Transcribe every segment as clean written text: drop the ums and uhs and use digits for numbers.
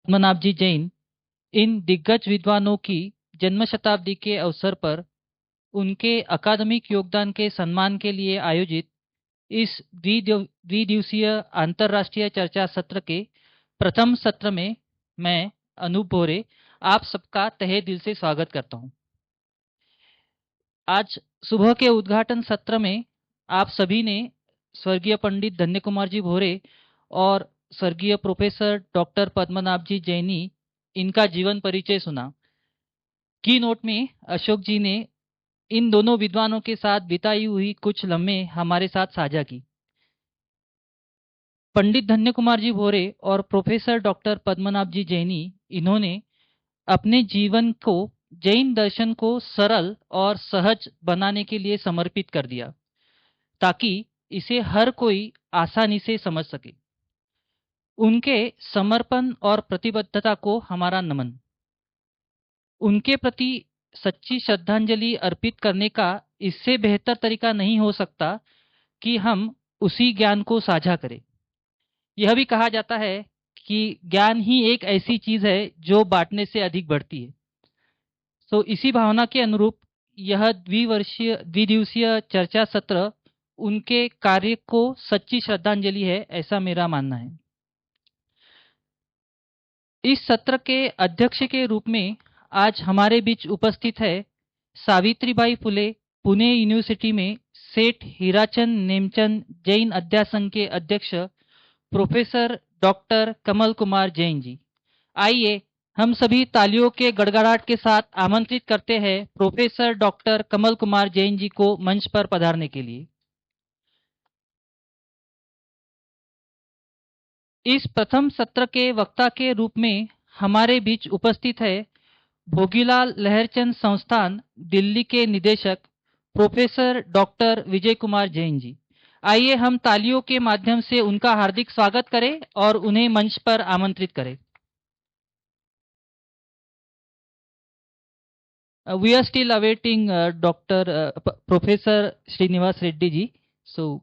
पद्मनाभ जी जैन इन दिग्गज विद्वानों की जन्म शताब्दी के अवसर पर उनके अकादमिक योगदान के सम्मान के लिए आयोजित इस द्विदिवसीय अंतर्राष्ट्रीय चर्चा सत्र के प्रथम सत्र में मैं अनूप भोरे आप सबका तहे दिल से स्वागत करता हूं। आज सुबह के उद्घाटन सत्र में आप सभी ने स्वर्गीय पंडित धन्य कुमार जी भोरे और स्वर्गीय प्रोफेसर डॉक्टर पद्मनाभ जी जैनी इनका जीवन परिचय सुना। की नोट में अशोक जी ने इन दोनों विद्वानों के साथ बिताई हुई कुछ लम्हे हमारे साथ साझा की। पंडित धन्य कुमार जी भोरे और प्रोफेसर डॉक्टर पद्मनाभ जी जैनी इन्होंने अपने जीवन को जैन दर्शन को सरल और सहज बनाने के लिए समर्पित कर दिया ताकि इसे हर कोई आसानी से समझ सके। उनके समर्पण और प्रतिबद्धता को हमारा नमन। उनके प्रति सच्ची श्रद्धांजलि अर्पित करने का इससे बेहतर तरीका नहीं हो सकता कि हम उसी ज्ञान को साझा करें। यह भी कहा जाता है कि ज्ञान ही एक ऐसी चीज है जो बांटने से अधिक बढ़ती है। तो इसी भावना के अनुरूप यह द्विदिवसीय चर्चा सत्र उनके कार्य को सच्ची श्रद्धांजलि है, ऐसा मेरा मानना है। इस सत्र के अध्यक्ष के रूप में आज हमारे बीच उपस्थित है सावित्रीबाई फुले पुणे यूनिवर्सिटी में सेठ हीराचंद नेमचंद जैन अध्यासन के अध्यक्ष प्रोफेसर डॉक्टर कमल कुमार जैन जी। आइए हम सभी तालियों के गड़गड़ाहट के साथ आमंत्रित करते हैं प्रोफेसर डॉक्टर कमल कुमार जैन जी को मंच पर पधारने के लिए। इस प्रथम सत्र के वक्ता के रूप में हमारे बीच उपस्थित है भोगीलाल लहरचंद संस्थान दिल्ली के निदेशक प्रोफेसर डॉक्टर विजय कुमार जैन जी। आइए हम तालियों के माध्यम से उनका हार्दिक स्वागत करें और उन्हें मंच पर आमंत्रित करें। We are still awaiting Dr. Professor Srinivas Reddy ji. So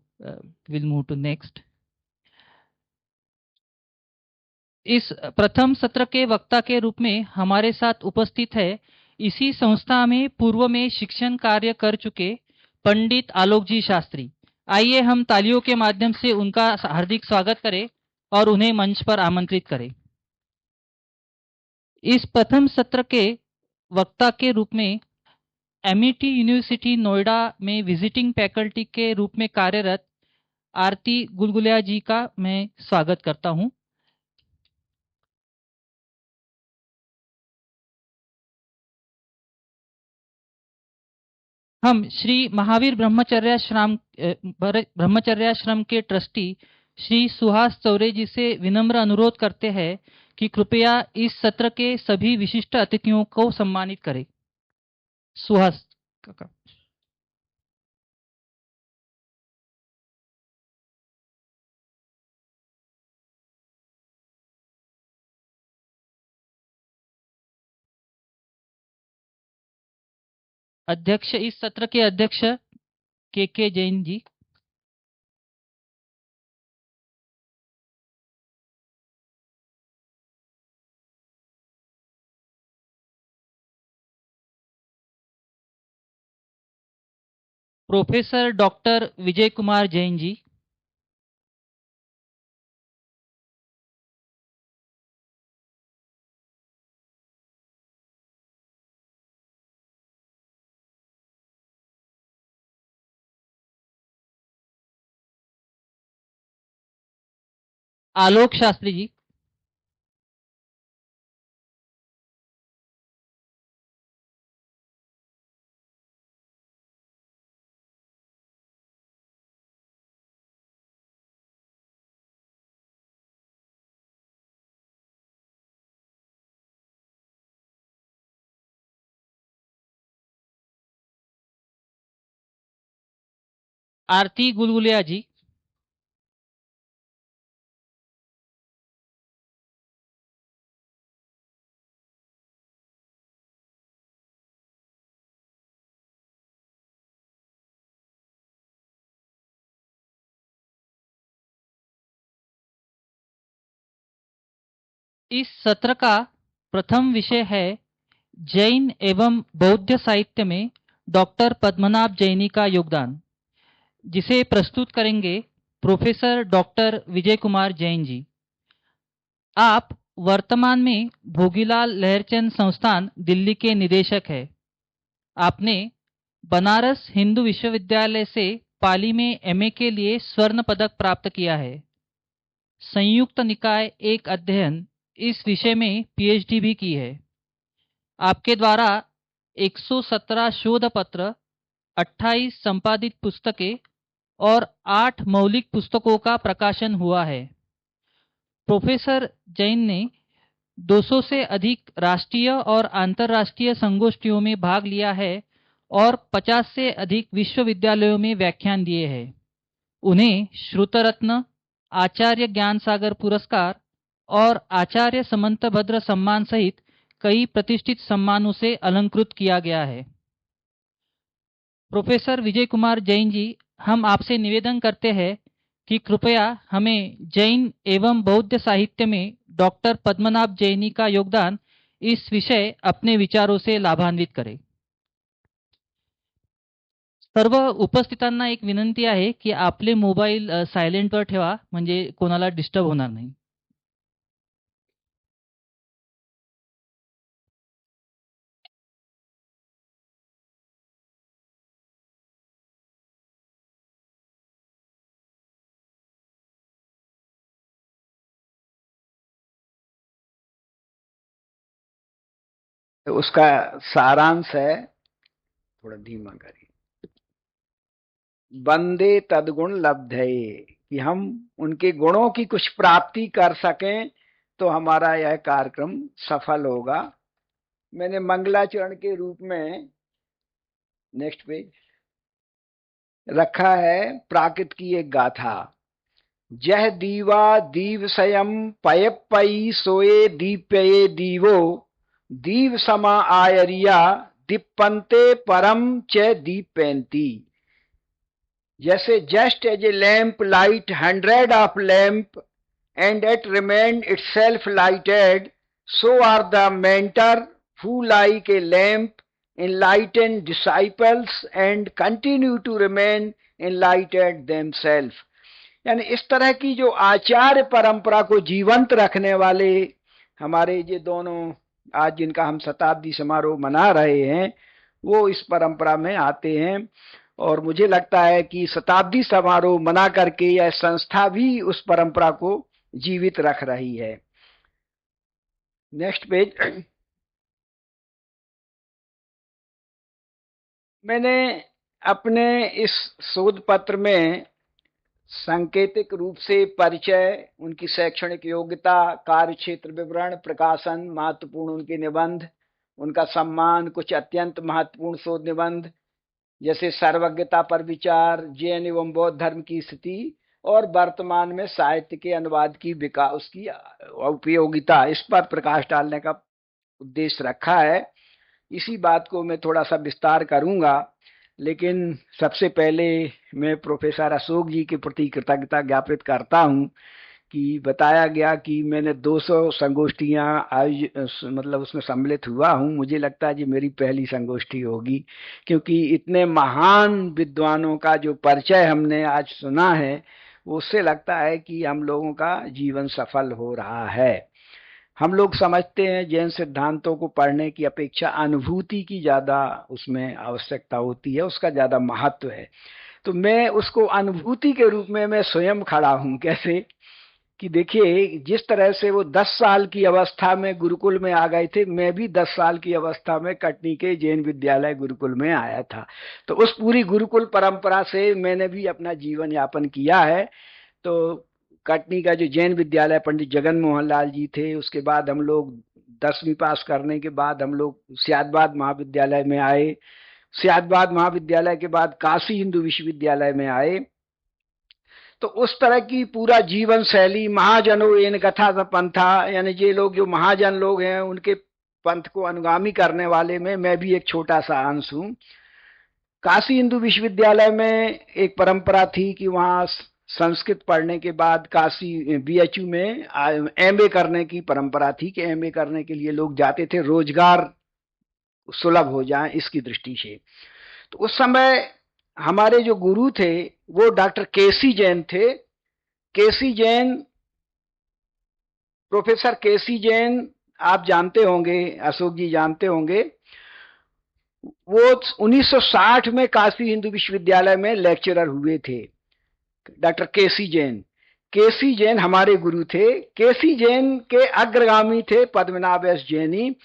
we'll move to next. इस प्रथम सत्र के वक्ता के रूप में हमारे साथ उपस्थित है इसी संस्था में पूर्व में शिक्षण कार्य कर चुके पंडित आलोक जी शास्त्री। आइए हम तालियों के माध्यम से उनका हार्दिक स्वागत करें और उन्हें मंच पर आमंत्रित करें। इस प्रथम सत्र के वक्ता के रूप में एमईटी यूनिवर्सिटी नोएडा में विजिटिंग फैकल्टी के रूप में कार्यरत आरती गुलगुलिया जी का मैं स्वागत करता हूं। हम श्री महावीर ब्रह्मचर्याश्रम के ट्रस्टी श्री सुहास चौरे जी से विनम्र अनुरोध करते हैं कि कृपया इस सत्र के सभी विशिष्ट अतिथियों को सम्मानित करें। सुहास काका। अध्यक्ष इस सत्र के अध्यक्ष के जैन जी। Professor doctor Vijay Kumar Jain ji. आलोक शास्त्री जी। आरती गुलगुलिया जी। इस सत्र का प्रथम विषय है जैन एवं बौद्ध साहित्य में डॉक्टर पद्मनाभ जैनी का योगदान, जिसे प्रस्तुत करेंगे प्रोफेसर डॉक्टर विजय कुमार जैन जी। आप वर्तमान में भोगीलाल लहरचंद संस्थान दिल्ली के निदेशक हैं। आपने बनारस हिंदू विश्वविद्यालय से पाली में एमए के लिए स्वर्ण पदक प्राप्त किया है। संयुक्त निकाय एक अध्ययन इस विषय में पीएचडी भी की है। आपके द्वारा 117 शोध पत्र, 28 संपादित पुस्तकें और 8 मौलिक पुस्तकों का प्रकाशन हुआ है। प्रोफेसर जैन ने 200 से अधिक राष्ट्रीय और अंतर्राष्ट्रीय संगोष्ठियों में भाग लिया है और 50 से अधिक विश्वविद्यालयों में व्याख्यान दिए हैं। उन्हें श्रुतरत्न, आचार्य ज्ञान सागर पुरस्कार और आचार्य समंतभद्र सम्मान सहित कई प्रतिष्ठित सम्मानों से अलंकृत किया गया है। प्रोफेसर विजय कुमार जैन जी, हम आपसे निवेदन करते हैं कि कृपया हमें जैन एवं बौद्ध साहित्य में डॉक्टर पद्मनाभ जैनी का योगदान इस विषय अपने विचारों से लाभान्वित करें। सर्व उपस्थितांना एक विनंती आहे की आपले मोबाईल सायलेंटवर ठेवा, म्हणजे कोणाला डिस्टर्ब होणार नाही। तो उसका सारांश है, थोड़ा धीमा करिए, वंदे तद्गुण लब्धये, कि हम उनके गुणों की कुछ प्राप्ति कर सकें तो हमारा यह कार्यक्रम सफल होगा। मैंने मंगलाचरण के रूप में नेक्स्ट पेज रखा है प्राकृत की एक गाथा। जह दीवा दीव स्वयं पयपई सोए दीप्यये दीवो दीव समा आयरिया दीपंते परम च दीपयंती। जैसे just as a lamp light 100 of lamp and yet remain itself lighted, so are the mentor who like a lamp enlighten disciples and continue to remain enlightened themselves। यानी इस तरह की जो आचार्य परंपरा को जीवंत रखने वाले हमारे ये दोनों आज जिनका हम शताब्दी समारोह मना रहे हैं, वो इस परंपरा में आते हैं। और मुझे लगता है कि शताब्दी समारोह मना करके यह संस्था भी उस परंपरा को जीवित रख रही है। Next page. मैंने अपने इस शोध पत्र में सांकेतिक रूप से परिचय, उनकी शैक्षणिक योग्यता, कार्य क्षेत्र विवरण, प्रकाशन, महत्वपूर्ण उनके निबंध, उनका सम्मान, कुछ अत्यंत महत्वपूर्ण शोध निबंध जैसे सर्वज्ञता पर विचार, जैन एवं बौद्ध धर्म की स्थिति और वर्तमान में साहित्य के अनुवाद की विकास, उसकी उपयोगिता, इस पर प्रकाश डालने का उद्देश्य रखा है। इसी बात को मैं थोड़ा सा विस्तार करूंगा, लेकिन सबसे पहले मैं प्रोफेसर अशोक जी के प्रति कृतज्ञता ज्ञापित करता हूं कि बताया गया कि मैंने 200 संगोष्ठियां मतलब उसमें सम्मिलित हुआ हूं। मुझे लगता है ये मेरी पहली संगोष्ठी होगी, क्योंकि इतने महान विद्वानों का जो परिचय हमने आज सुना है, उससे लगता है कि हम लोगों का जीवन सफल हो रहा है। हम लोग समझते हैं जैन सिद्धांतों को पढ़ने की अपेक्षा अनुभूति की ज़्यादा उसमें आवश्यकता होती है, उसका ज़्यादा महत्व है। तो मैं उसको अनुभूति के रूप में मैं स्वयं खड़ा हूँ। कैसे कि देखिए, जिस तरह से वो 10 साल की अवस्था में गुरुकुल में आ गए थे, मैं भी 10 साल की अवस्था में कटनी के जैन विद्यालय गुरुकुल में आया था। तो उस पूरी गुरुकुल परंपरा से मैंने भी अपना जीवन यापन किया है। तो कटनी का जो जैन विद्यालय पंडित जगन मोहन लाल जी थे, उसके बाद हम लोग 10वीं पास करने के बाद हम लोग सियादबाद महाविद्यालय में आए। सियादबाद महाविद्यालय के बाद काशी हिंदू विश्वविद्यालय में आए। तो उस तरह की पूरा जीवन शैली, महाजनों एन कथा पंथा, यानी ये लोग जो महाजन लोग हैं उनके पंथ को अनुगामी करने वाले में मैं भी एक छोटा सा अंश हूँ। काशी हिंदू विश्वविद्यालय में एक परंपरा थी कि वहाँ संस्कृत पढ़ने के बाद काशी बीएचयू में एमए करने की परंपरा थी कि एमए करने के लिए लोग जाते थे, रोजगार सुलभ हो जाए इसकी दृष्टि से। तो उस समय हमारे जो गुरु थे वो डॉक्टर केसी जैन थे। केसी जैन, प्रोफेसर केसी जैन आप जानते होंगे, अशोक जी जानते होंगे, वो 1960 में काशी हिंदू विश्वविद्यालय में लेक्चरर हुए थे। डॉक्टर केसी जैन, केसी जैन हमारे गुरु थे। केसी जैन के अग्रगामी थे पद्मनाभ एस जैनी,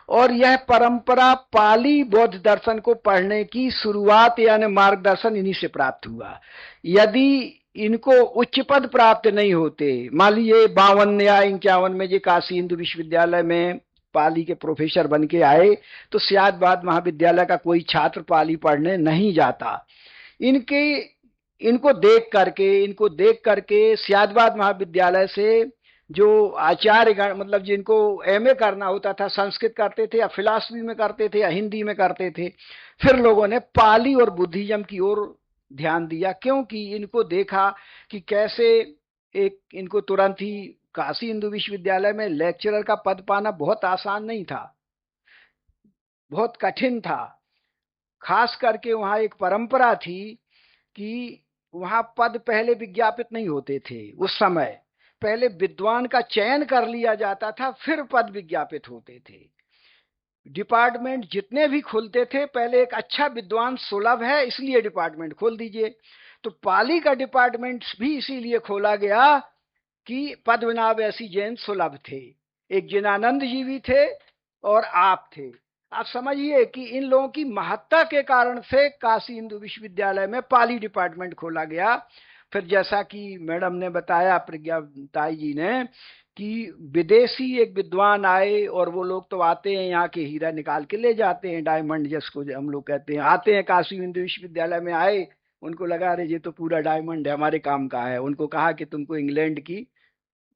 और यह परंपरा पाली बौद्ध दर्शन को पढ़ने की शुरुआत यानी मार्गदर्शन इन्हीं से प्राप्त हुआ। यदि इनको उच्च पद प्राप्त नहीं होते, मान लीजिए 52 या 51 में जो काशी हिंदू विश्वविद्यालय में पाली के प्रोफेसर बन के आए, तो सियादबाद महाविद्यालय का कोई छात्र पाली पढ़ने नहीं जाता। इनको देख करके सियादबाद महाविद्यालय से जो आचार्य मतलब जिनको एमए करना होता था, संस्कृत करते थे या फिलॉसफी में करते थे या हिंदी में करते थे, फिर लोगों ने पाली और बुद्धिज्म की ओर ध्यान दिया, क्योंकि इनको देखा कि कैसे एक इनको तुरंत ही काशी हिंदू विश्वविद्यालय में लेक्चरर का पद पाना बहुत आसान नहीं था, बहुत कठिन था। खास करके वहां एक परंपरा थी कि वहां पद पहले विज्ञापित नहीं होते थे। उस समय पहले विद्वान का चयन कर लिया जाता था, फिर पद विज्ञापित होते थे। डिपार्टमेंट जितने भी खुलते थे, पहले एक अच्छा विद्वान सुलभ है इसलिए डिपार्टमेंट खोल दीजिए। तो पाली का डिपार्टमेंट भी इसीलिए खोला गया कि पद्मनाभ ऐसी जैन सुलभ थे, एक जिनानंद जी भी थे और आप थे। आप समझिए कि इन लोगों की महत्ता के कारण से काशी हिंदू विश्वविद्यालय में पाली डिपार्टमेंट खोला गया। फिर जैसा कि मैडम ने बताया, प्रज्ञा ताई जी ने, कि विदेशी एक विद्वान आए और वो लोग तो आते हैं यहाँ के हीरा निकाल के ले जाते हैं, डायमंड जिसको हम लोग कहते हैं, आते हैं काशी हिंदू विश्वविद्यालय में आए, उनको लगा अरे ये तो पूरा डायमंड है, हमारे काम का है। उनको कहा कि तुमको इंग्लैंड की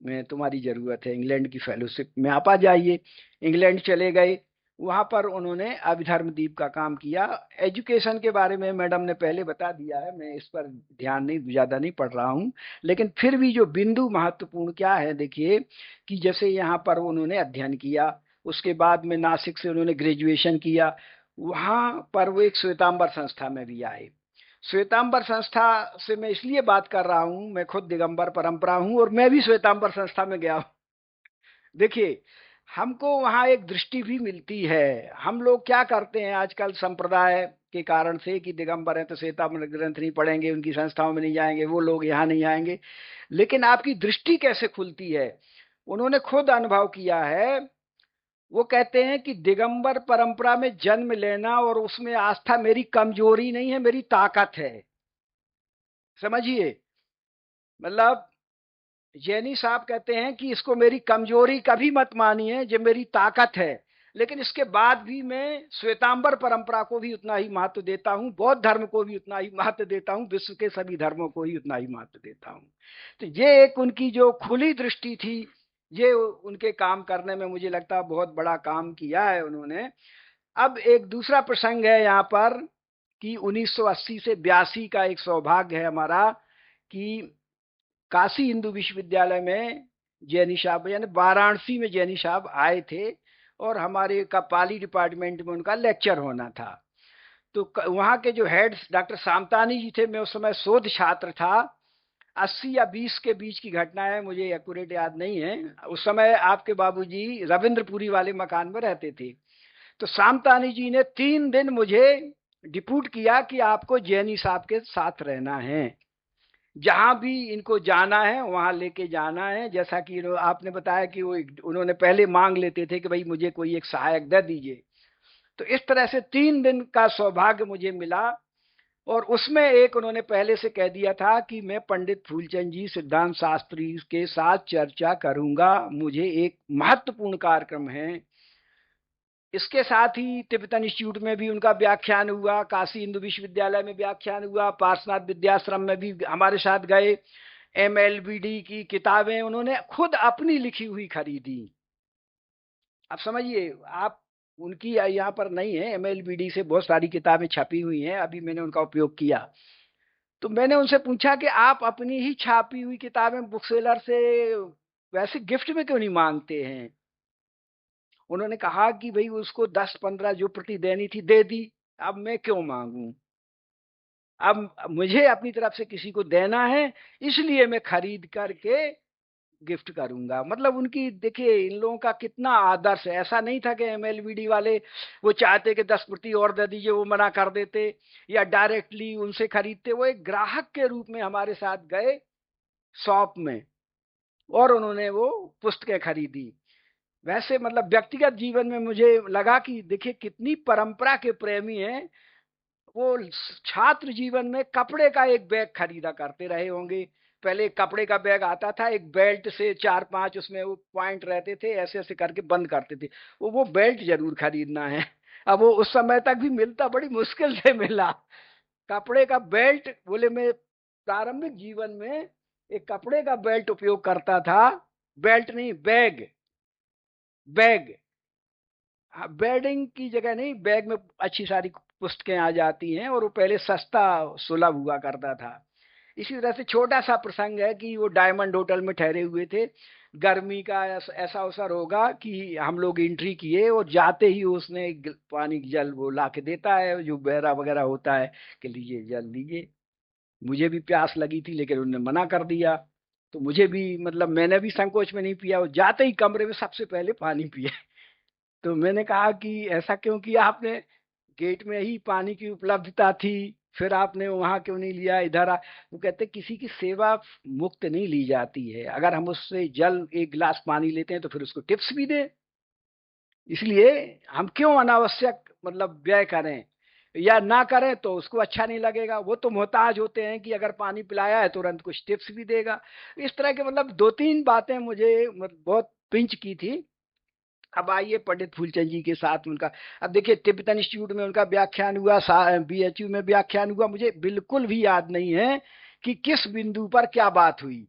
में तुम्हारी जरूरत है, इंग्लैंड की फेलोशिप में आप आ जाइए। इंग्लैंड चले गए, वहां पर उन्होंने अभिधर्मदीप का काम किया। एजुकेशन के बारे में मैडम ने पहले बता दिया है, मैं इस पर ध्यान नहीं ज्यादा नहीं पढ़ रहा हूं, लेकिन फिर भी जो बिंदु महत्वपूर्ण क्या है देखिए, कि जैसे यहाँ पर उन्होंने अध्ययन किया, उसके बाद में नासिक से उन्होंने ग्रेजुएशन किया, वहां पर वो एक श्वेतांबर संस्था में भी आए। श्वेतांबर संस्था से मैं इसलिए बात कर रहा हूं, मैं खुद दिगंबर परंपरा हूं और मैं भी श्वेतांबर संस्था में गया हूं। देखिए, हमको वहां एक दृष्टि भी मिलती है। हम लोग क्या करते हैं आजकल संप्रदाय के कारण से कि दिगंबर है तो श्वेतांबर ग्रंथ नहीं पढ़ेंगे, उनकी संस्थाओं में नहीं जाएंगे, वो लोग यहाँ नहीं आएंगे। लेकिन आपकी दृष्टि कैसे खुलती है, उन्होंने खुद अनुभव किया है। वो कहते हैं कि दिगंबर परंपरा में जन्म लेना और उसमें आस्था मेरी कमजोरी नहीं है, मेरी ताकत है। समझिए, मतलब जैनी साहब कहते हैं कि इसको मेरी कमजोरी कभी मत मानिए, जो मेरी ताकत है। लेकिन इसके बाद भी मैं श्वेतांबर परंपरा को भी उतना ही महत्व देता हूं, बौद्ध धर्म को भी उतना ही महत्व देता हूं, विश्व के सभी धर्मों को ही उतना ही महत्व देता हूं। तो ये एक उनकी जो खुली दृष्टि थी, ये उनके काम करने में मुझे लगता है बहुत बड़ा काम किया है उन्होंने। अब एक दूसरा प्रसंग है यहाँ पर कि 1980 से 82 का एक सौभाग्य है हमारा कि काशी हिंदू विश्वविद्यालय में जैनी साहब यानी वाराणसी में जैनी साहब आए थे और हमारे का पाली डिपार्टमेंट में उनका लेक्चर होना था। तो वहाँ के जो हेड्स डॉक्टर सामतानी जी थे, मैं उस समय शोध छात्र था। 80 या 20 के बीच की घटना है, मुझे एक्यूरेट याद नहीं है। उस समय आपके बाबूजी रविंद्रपुरी वाले मकान में रहते थे। तो सामतानी जी ने 3 दिन मुझे डिप्यूट किया कि आपको जैनी साहब के साथ रहना है, जहां भी इनको जाना है वहां लेके जाना है। जैसा कि आपने बताया कि वो उन्होंने पहले मांग लेते थे कि भाई मुझे कोई एक सहायक दे दीजिए। तो इस तरह से 3 दिन का सौभाग्य मुझे मिला, और उसमें एक उन्होंने पहले से कह दिया था कि मैं पंडित फूलचंद जी सिद्धांत शास्त्री के साथ चर्चा करूंगा, मुझे एक महत्वपूर्ण कार्यक्रम है। इसके साथ ही तिब्बतन इंस्टीट्यूट में भी उनका व्याख्यान हुआ, काशी हिंदू विश्वविद्यालय में व्याख्यान हुआ, पार्श्वनाथ विद्याश्रम में भी हमारे साथ गए। एमएलबीडी की किताबें उन्होंने खुद अपनी लिखी हुई खरीदी। आप समझिए, आप उनकी यहाँ पर नहीं है, एमएलबीडी से बहुत सारी किताबें छपी हुई हैं, अभी मैंने उनका उपयोग किया। तो मैंने उनसे पूछा कि आप अपनी ही छापी हुई किताबें बुक सेलर से वैसे गिफ्ट में क्यों नहीं मांगते हैं? उन्होंने कहा कि भाई उसको 10-15 जो प्रति देनी थी दे दी, अब मैं क्यों मांगू? अब मुझे अपनी तरफ से किसी को देना है, इसलिए मैं खरीद करके गिफ्ट करूंगा। मतलब उनकी देखिए इन लोगों का कितना आदर्श है। ऐसा नहीं था कि एमएलबीडी वाले वो चाहते कि 10% और दे दीजिए, वो मना कर देते या डायरेक्टली उनसे खरीदते। वो एक ग्राहक के रूप में हमारे साथ गए शॉप में और उन्होंने वो पुस्तकें खरीदी। वैसे मतलब व्यक्तिगत जीवन में मुझे लगा कि देखिए कितनी परंपरा के प्रेमी हैं। वो छात्र जीवन में कपड़े का एक बैग खरीदा करते रहे होंगे। पहले कपड़े का बैग आता था, एक बेल्ट से 4-5 उसमें वो पॉइंट रहते थे, ऐसे ऐसे करके बंद करते थे। वो बेल्ट जरूर खरीदना है। अब वो उस समय तक भी मिलता, बड़ी मुश्किल से मिला। कपड़े का बेल्ट, बोले मैं प्रारंभिक जीवन में एक कपड़े का बेल्ट उपयोग करता था। बेल्ट नहीं, बैग। बैग, बेडिंग की जगह नहीं, बैग में अच्छी सारी पुस्तकें आ जाती हैं और वो पहले सस्ता सुलभ हुआ करता था। इसी तरह से छोटा सा प्रसंग है कि वो डायमंड होटल में ठहरे हुए थे। गर्मी का ऐसा अवसर होगा कि हम लोग एंट्री किए और जाते ही उसने पानी जल वो ला के देता है, जो बहरा वगैरह होता है, कि लीजिए जल लीजिए। मुझे भी प्यास लगी थी लेकिन उन्होंने मना कर दिया। तो मुझे भी मतलब मैंने भी संकोच में नहीं पिया, और जाते ही कमरे में सबसे पहले पानी पिए। तो मैंने कहा कि ऐसा क्यों किया आपने? गेट में ही पानी की उपलब्धता थी, फिर आपने वहां क्यों नहीं लिया, इधर आ। वो कहते किसी की सेवा मुक्त नहीं ली जाती है। अगर हम उससे जल एक गिलास पानी लेते हैं तो फिर उसको टिप्स भी दें। इसलिए हम क्यों अनावश्यक मतलब व्यय करें, या ना करें तो उसको अच्छा नहीं लगेगा। वो तो मोहताज होते हैं कि अगर पानी पिलाया है तुरंत कुछ टिप्स भी देगा। इस तरह के मतलब 2-3 बातें मुझे बहुत पिंच की थी। अब आइए पंडित फूलचंद जी के साथ उनका, अब देखिए तिब्बतन इंस्टीट्यूट में उनका व्याख्यान हुआ, बीएचयू में व्याख्यान हुआ। मुझे बिल्कुल भी याद नहीं है कि किस बिंदु पर क्या बात हुई,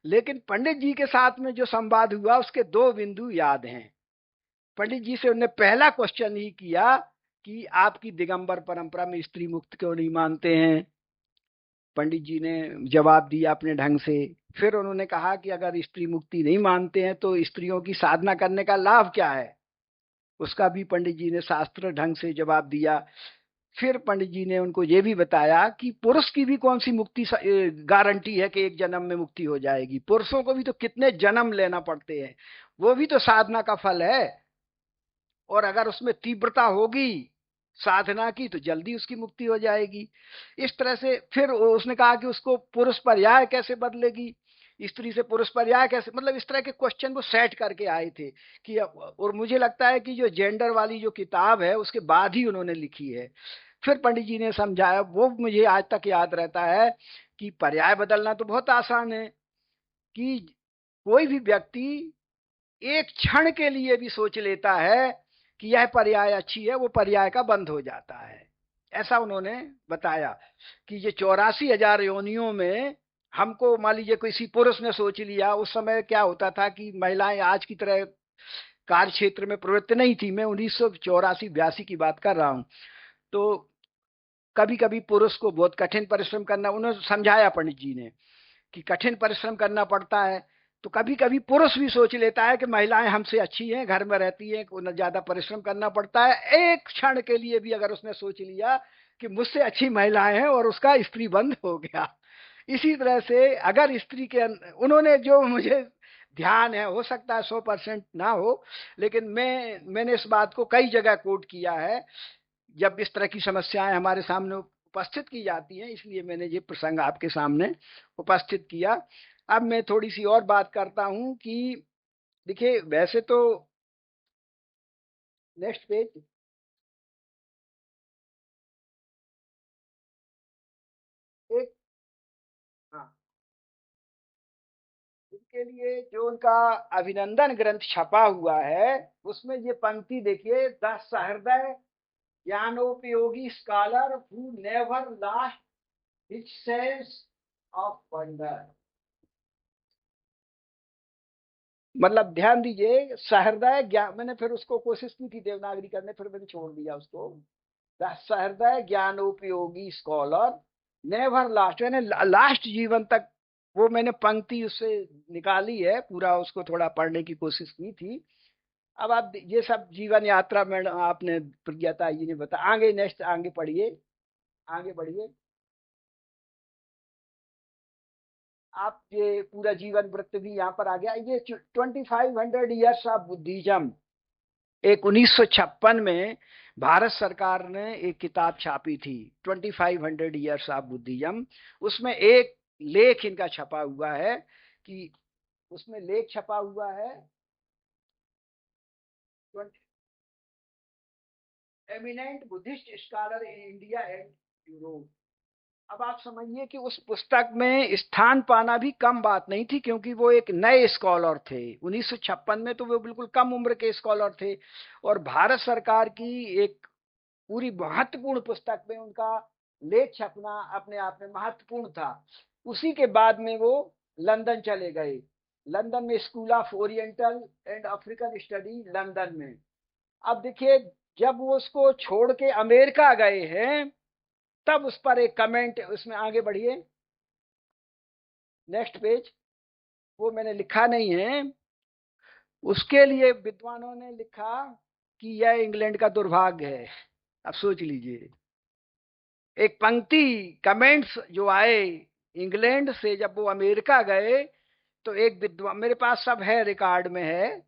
लेकिन पंडित जी के साथ में जो संवाद हुआ उसके 2 बिंदु याद हैं। पंडित जी से उन्होंने पहला क्वेश्चन ही किया कि आपकी दिगंबर परंपरा में स्त्री मुक्त क्यों नहीं मानते हैं। पंडित जी ने जवाब दिया अपने ढंग से। फिर उन्होंने कहा कि अगर स्त्री मुक्ति नहीं मानते हैं तो स्त्रियों की साधना करने का लाभ क्या है, उसका भी पंडित जी ने शास्त्र ढंग से जवाब दिया। फिर पंडित जी ने उनको ये भी बताया कि पुरुष की भी कौन सी मुक्ति गारंटी है कि एक जन्म में मुक्ति हो जाएगी। पुरुषों को भी तो कितने जन्म लेना पड़ते हैं, वो भी तो साधना का फल है। और अगर उसमें तीव्रता होगी साधना की तो जल्दी उसकी मुक्ति हो जाएगी। इस तरह से फिर उसने कहा कि उसको पुरुष पर्याय कैसे बदलेगी, स्त्री से पुरुष पर्याय कैसे, मतलब इस तरह के क्वेश्चन वो सेट करके आए थे कि। और मुझे लगता है कि जो जेंडर वाली जो किताब है उसके बाद ही उन्होंने लिखी है। फिर पंडित जी ने समझाया, वो मुझे आज तक याद रहता है कि पर्याय बदलना तो बहुत आसान है। कि कोई भी व्यक्ति एक क्षण के लिए भी सोच लेता है कि यह पर्याय अच्छी है, वो पर्याय का बंद हो जाता है। ऐसा उन्होंने बताया कि ये 84,000 योनियों में हमको मान लीजिए किसी पुरुष ने सोच लिया। उस समय क्या होता था कि महिलाएं आज की तरह कार्य क्षेत्र में प्रवृत्त नहीं थी। मैं 1984-82 की बात कर रहा हूं। तो कभी कभी पुरुष को बहुत कठिन परिश्रम करना, उन्होंने समझाया पंडित जी ने कि कठिन परिश्रम करना पड़ता है। तो कभी कभी पुरुष भी सोच लेता है कि महिलाएं हमसे अच्छी हैं, घर में रहती हैं, उन्हें ज्यादा परिश्रम करना पड़ता है। एक क्षण के लिए भी अगर उसने सोच लिया कि मुझसे अच्छी महिलाएं हैं, और उसका स्त्री बंद हो गया। इसी तरह से अगर स्त्री के उन्होंने जो मुझे ध्यान है, हो सकता है 100% ना हो, लेकिन मैंने इस बात को कई जगह कोट किया है जब इस तरह की समस्याएं हमारे सामने उपस्थित की जाती हैं। इसलिए मैंने ये प्रसंग आपके सामने उपस्थित किया। अब मैं थोड़ी सी और बात करता हूं कि देखिए वैसे तो नेक्स्ट पेज। एक, हाँ, इसके लिए जो उनका अभिनंदन ग्रंथ छपा हुआ है उसमें ये पंक्ति देखिए, द सहृदय ज्ञानोपयोगी scholar who never lost his sense of wonder. मतलब ध्यान दीजिए, सहृदय ज्ञान, मैंने फिर उसको कोशिश की थी देवनागरी करने, फिर मैंने छोड़ दिया उसको। सहृदय ज्ञानोपयोगी स्कॉलर नेवर लास्ट, यानी लास्ट जीवन तक। वो मैंने पंक्ति उससे निकाली है, पूरा उसको थोड़ा पढ़ने की कोशिश की थी। अब आप ये सब जीवन यात्रा में आपने प्रज्ञाता जी ने बता, आगे नेक्स्ट आगे पढ़िए, आगे बढ़िए। आप ये पूरा जीवन वृत्त भी यहाँ पर आ गया। ये 2500 ईयर्स ऑफ बुद्धिज्म, एक 1956 में भारत सरकार ने एक किताब छापी थी, 2500 ईयर्स ऑफ बुद्धिज्म। उसमें एक लेख इनका छपा हुआ है, कि उसमें लेख छपा हुआ है eminent Buddhist scholar in India and Europe. अब आप समझिए कि उस पुस्तक में स्थान पाना भी कम बात नहीं थी, क्योंकि वो एक नए स्कॉलर थे 1956 में, तो वो बिल्कुल कम उम्र के स्कॉलर थे। और भारत सरकार की एक पूरी महत्वपूर्ण पुस्तक में उनका लेख छपना अपने आप में महत्वपूर्ण था। उसी के बाद में वो लंदन चले गए। लंदन में school of oriental and African study London में। अब देखिए, जब वो उसको छोड़ के अमेरिका गए हैं, तब उस पर एक कमेंट, उसमें आगे बढ़िए नेक्स्ट पेज, वो मैंने लिखा नहीं है। उसके लिए विद्वानों ने लिखा कि यह इंग्लैंड का दुर्भाग्य है। अब सोच लीजिए, एक पंक्ति कमेंट्स जो आए इंग्लैंड से जब वो अमेरिका गए, तो एक विद्वान, मेरे पास सब है, रिकॉर्ड में है,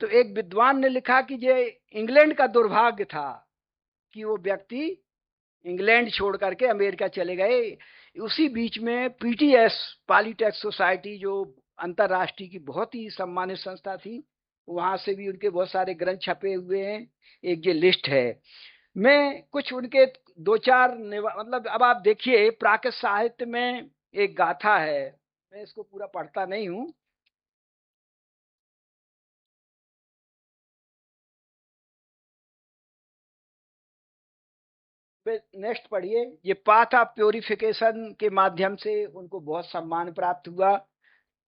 तो एक विद्वान ने लिखा कि ये इंग्लैंड का दुर्भाग्य था कि वो व्यक्ति इंग्लैंड छोड़ करके अमेरिका चले गए। उसी बीच में पीटीएस, पॉलिटेक्स सोसाइटी, जो अंतरराष्ट्रीय की बहुत ही सम्मानित संस्था थी, वहां से भी उनके बहुत सारे ग्रंथ छपे हुए हैं। एक ये लिस्ट है, मैं कुछ उनके दो चार मतलब, अब आप देखिए प्राकृत साहित्य में एक गाथा है, मैं इसको पूरा पढ़ता नहीं हूं। नेक्स्ट पढ़िए। ये पाथ ऑफ प्योरिफिकेशन के माध्यम से उनको बहुत सम्मान प्राप्त हुआ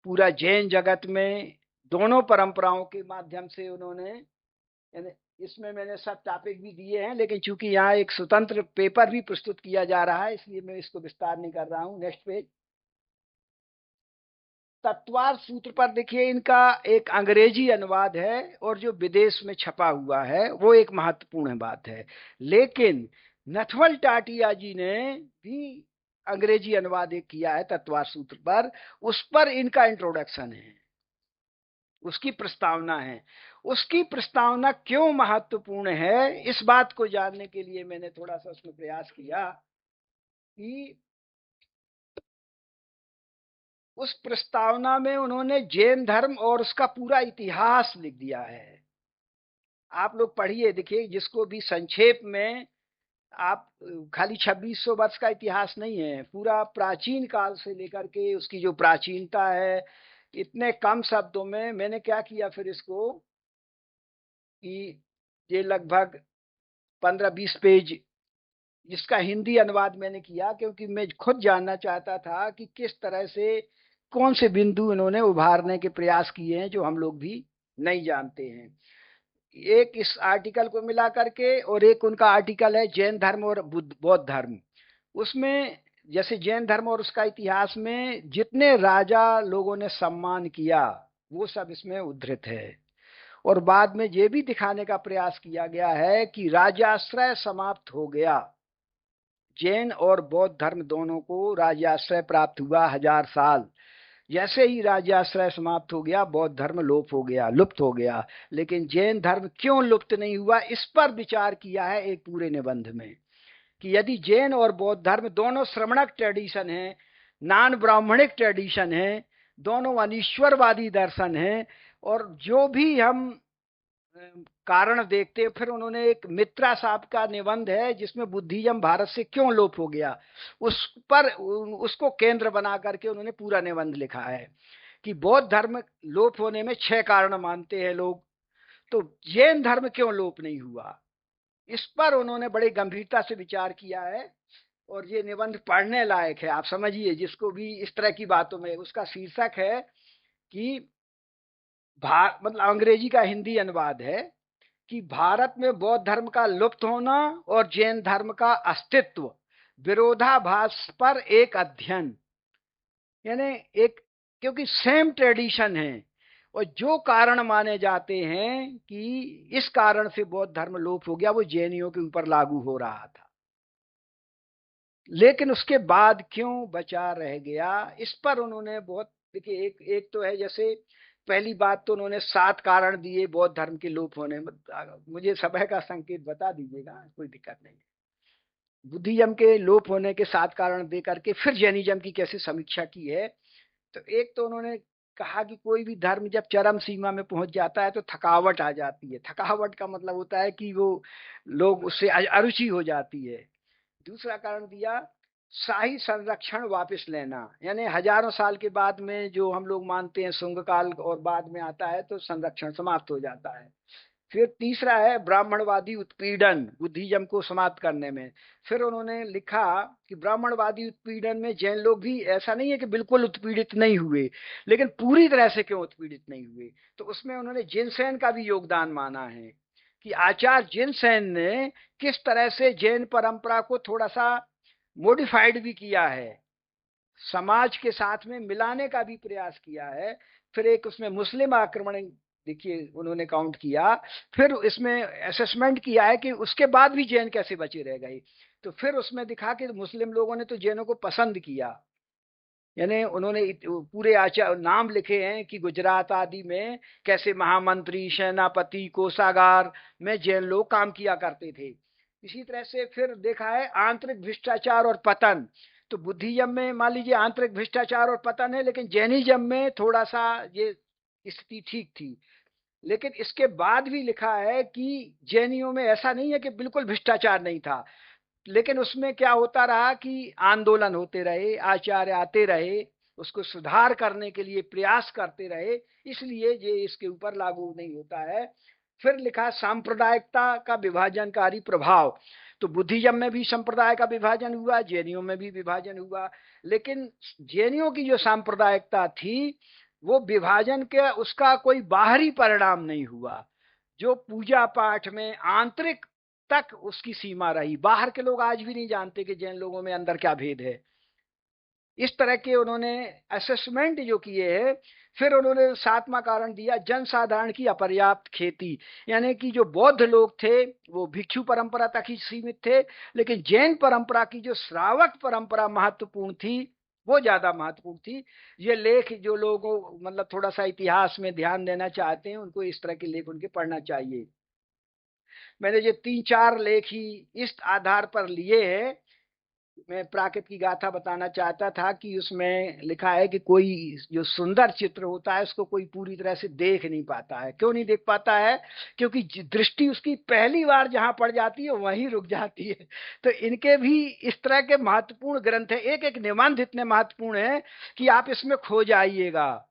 पूरा जैन जगत में। दोनों परंपराओं के माध्यम से उन्होंने, यानी इसमें मैंने सब टॉपिक भी दिए हैं, लेकिन चूंकि यहाँ एक स्वतंत्र पेपर भी प्रस्तुत किया जा रहा है, इसलिए मैं इसको विस्तार नहीं कर रहा हूँ। Next page. तत्वार सूत्र पर देखिए, इनका एक अंग्रेजी अनुवाद है, और जो विदेश में छपा हुआ है वो एक महत्वपूर्ण बात है। लेकिन नथवल टाटिया जी ने भी अंग्रेजी अनुवाद एक किया है तत्वार सूत्र पर, उस पर इनका इंट्रोडक्शन है, उसकी प्रस्तावना है। उसकी प्रस्तावना क्यों महत्वपूर्ण है, इस बात को जानने के लिए मैंने थोड़ा सा उसमें प्रयास किया कि उस प्रस्तावना में उन्होंने जैन धर्म और उसका पूरा इतिहास लिख दिया है। आप लोग पढ़िए, देखिए, जिसको भी संक्षेप में आप, खाली 2600 वर्ष का इतिहास नहीं है, पूरा प्राचीन काल से लेकर के उसकी जो प्राचीनता है, इतने कम शब्दों में मैंने क्या किया फिर इसको, कि ये लगभग 15-20 पेज, जिसका हिंदी अनुवाद मैंने किया, क्योंकि मैं खुद जानना चाहता था कि किस तरह से, कौन से बिंदु इन्होंने उभारने के प्रयास किए हैं जो हम लोग भी नहीं जानते हैं। एक इस आर्टिकल को मिला करके, और एक उनका आर्टिकल है जैन धर्म और बौद्ध धर्म। उसमें जैसे जैन धर्म और उसका इतिहास में जितने राजा लोगों ने सम्मान किया, वो सब इसमें उद्धृत है। और बाद में ये भी दिखाने का प्रयास किया गया है कि राजाश्रय समाप्त हो गया। जैन और बौद्ध धर्म दोनों को राज्याश्रय प्राप्त हुआ 1000 साल। जैसे ही राज्याश्रय समाप्त हो गया, बौद्ध धर्म लोप हो गया, लुप्त हो गया। लेकिन जैन धर्म क्यों लुप्त नहीं हुआ, इस पर विचार किया है एक पूरे निबंध में, कि यदि जैन और बौद्ध धर्म दोनों श्रमणक ट्रेडिशन है, नॉन ब्राह्मणिक ट्रेडिशन है, दोनों अनीश्वरवादी दर्शन है, और जो भी हम कारण देखते हैं, फिर उन्होंने एक मित्रा साहब का निबंध है जिसमें बुद्धिज्म भारत से क्यों लोप हो गया, उस पर उसको केंद्र बना करके उन्होंने पूरा निबंध लिखा है कि बौद्ध धर्म लोप होने में 6 कारण मानते हैं लोग, तो जैन धर्म क्यों लोप नहीं हुआ, इस पर उन्होंने बड़े गंभीरता से विचार किया है। और ये निबंध पढ़ने लायक है, आप समझिए, जिसको भी इस तरह की बातों में, उसका शीर्षक है कि मतलब अंग्रेजी का हिंदी अनुवाद है कि भारत में बौद्ध धर्म का लुप्त होना और जैन धर्म का अस्तित्व, विरोधाभास पर एक अध्ययन, यानी एक, क्योंकि सेम ट्रेडिशन है और जो कारण माने जाते हैं कि इस कारण से बौद्ध धर्म लोप हो गया, वो जैनियों के ऊपर लागू हो रहा था, लेकिन उसके बाद क्यों बचा रह गया, इस पर उन्होंने बहुत, देखिए एक एक तो है, जैसे पहली बात तो उन्होंने 7 कारण दिए बौद्ध धर्म के लोप होने में। मुझे समय का संकेत बता दीजिएगा, कोई दिक्कत नहीं। बुद्धिज्म के लोप होने के 7 कारण दे करके फिर जैनिज्म की कैसे समीक्षा की है। तो एक तो उन्होंने कहा कि कोई भी धर्म जब चरम सीमा में पहुंच जाता है तो थकावट आ जाती है। थकावट का मतलब होता है कि वो लोग उससे अरुचि हो जाती है। दूसरा कारण दिया शाही संरक्षण वापस लेना, यानी हजारों साल के बाद में जो हम लोग मानते हैं शुंग काल और बाद में आता है तो संरक्षण समाप्त हो जाता है। फिर तीसरा है ब्राह्मणवादी उत्पीड़न, बुद्धिज्म को समाप्त करने में। फिर उन्होंने लिखा कि ब्राह्मणवादी उत्पीड़न में जैन लोग भी, ऐसा नहीं है कि बिल्कुल उत्पीड़ित नहीं हुए, लेकिन पूरी तरह से क्यों उत्पीड़ित नहीं हुए, तो उसमें उन्होंने जिनसेन का भी योगदान माना है कि आचार्य जिनसेन ने किस तरह से जैन परंपरा को थोड़ा सा मॉडिफाइड भी किया है, समाज के साथ में मिलाने का भी प्रयास किया है। फिर एक उसमें मुस्लिम आक्रमण, देखिए उन्होंने काउंट किया। फिर इसमें असेसमेंट किया है कि उसके बाद भी जैन कैसे बचे रह गए। तो फिर उसमें दिखा कि मुस्लिम लोगों ने तो जैनों को पसंद किया, यानी उन्होंने पूरे आचार नाम लिखे हैं कि गुजरात आदि में कैसे महामंत्री, सेनापति, कोषागार में जैन लोग काम किया करते थे। इसी तरह से फिर देखा है आंतरिक भ्रष्टाचार और पतन। तो बुद्धिज्म में मान लीजिए आंतरिक भ्रष्टाचार और पतन है, लेकिन जैनिज्म में थोड़ा सा ये स्थिति ठीक थी। लेकिन इसके बाद भी लिखा है कि जैनियों में ऐसा नहीं है कि बिल्कुल भ्रष्टाचार नहीं था, लेकिन उसमें क्या होता रहा कि आंदोलन होते रहे, आचार्य आते रहे, उसको सुधार करने के लिए प्रयास करते रहे, इसलिए ये इसके ऊपर लागू नहीं होता है। फिर लिखा सांप्रदायिकता का विभाजनकारी प्रभाव। तो बुद्धिज्म में भी संप्रदाय का विभाजन हुआ, जैनियों में भी विभाजन हुआ, लेकिन जैनियों की जो सांप्रदायिकता थी वो विभाजन के उसका कोई बाहरी परिणाम नहीं हुआ, जो पूजा पाठ में आंतरिक तक उसकी सीमा रही। बाहर के लोग आज भी नहीं जानते कि जैन लोगों में अंदर क्या भेद है। इस तरह के उन्होंने असेसमेंट जो किए हैं। फिर उन्होंने 7वां कारण दिया जनसाधारण की अपर्याप्त खेती, यानी कि जो बौद्ध लोग थे वो भिक्षु परंपरा तक ही सीमित थे, लेकिन जैन परंपरा की जो श्रावक परंपरा महत्वपूर्ण थी वो ज्यादा महत्वपूर्ण थी। ये लेख जो लोगों, मतलब थोड़ा सा इतिहास में ध्यान देना चाहते हैं उनको इस तरह के लेख उनके पढ़ना चाहिए। मैंने ये 3-4 लेख ही इस आधार पर लिए हैं। मैं प्राकृत की गाथा बताना चाहता था कि उसमें लिखा है कि कोई जो सुंदर चित्र होता है उसको कोई पूरी तरह से देख नहीं पाता है। क्यों नहीं देख पाता है? क्योंकि दृष्टि उसकी पहली बार जहां पड़ जाती है वहीं रुक जाती है। तो इनके भी इस तरह के महत्वपूर्ण ग्रंथ है, एक एक निबंध इतने महत्वपूर्ण है कि आप इसमें खो जाइएगा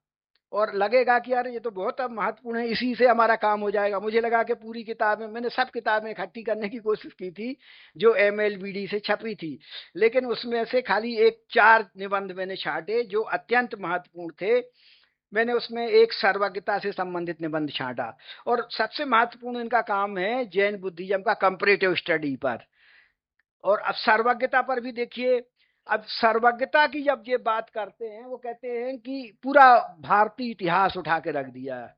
और लगेगा कि यार ये तो बहुत अब महत्वपूर्ण है, इसी से हमारा काम हो जाएगा। मुझे लगा कि पूरी किताबें, मैंने सब किताबें इकट्ठी करने की कोशिश की थी जो MLBD से छपी थी, लेकिन उसमें से खाली 1-4 निबंध मैंने छांटे जो अत्यंत महत्वपूर्ण थे। मैंने उसमें एक सर्वज्ञता से संबंधित निबंध छांटा, और सबसे महत्वपूर्ण इनका काम है जैन बुद्धिज्म का कंपैरेटिव स्टडी पर। और अब सर्वज्ञता पर भी देखिए, अब सर्वज्ञता की जब ये बात करते हैं वो कहते हैं कि पूरा भारतीय इतिहास उठा के रख दिया है।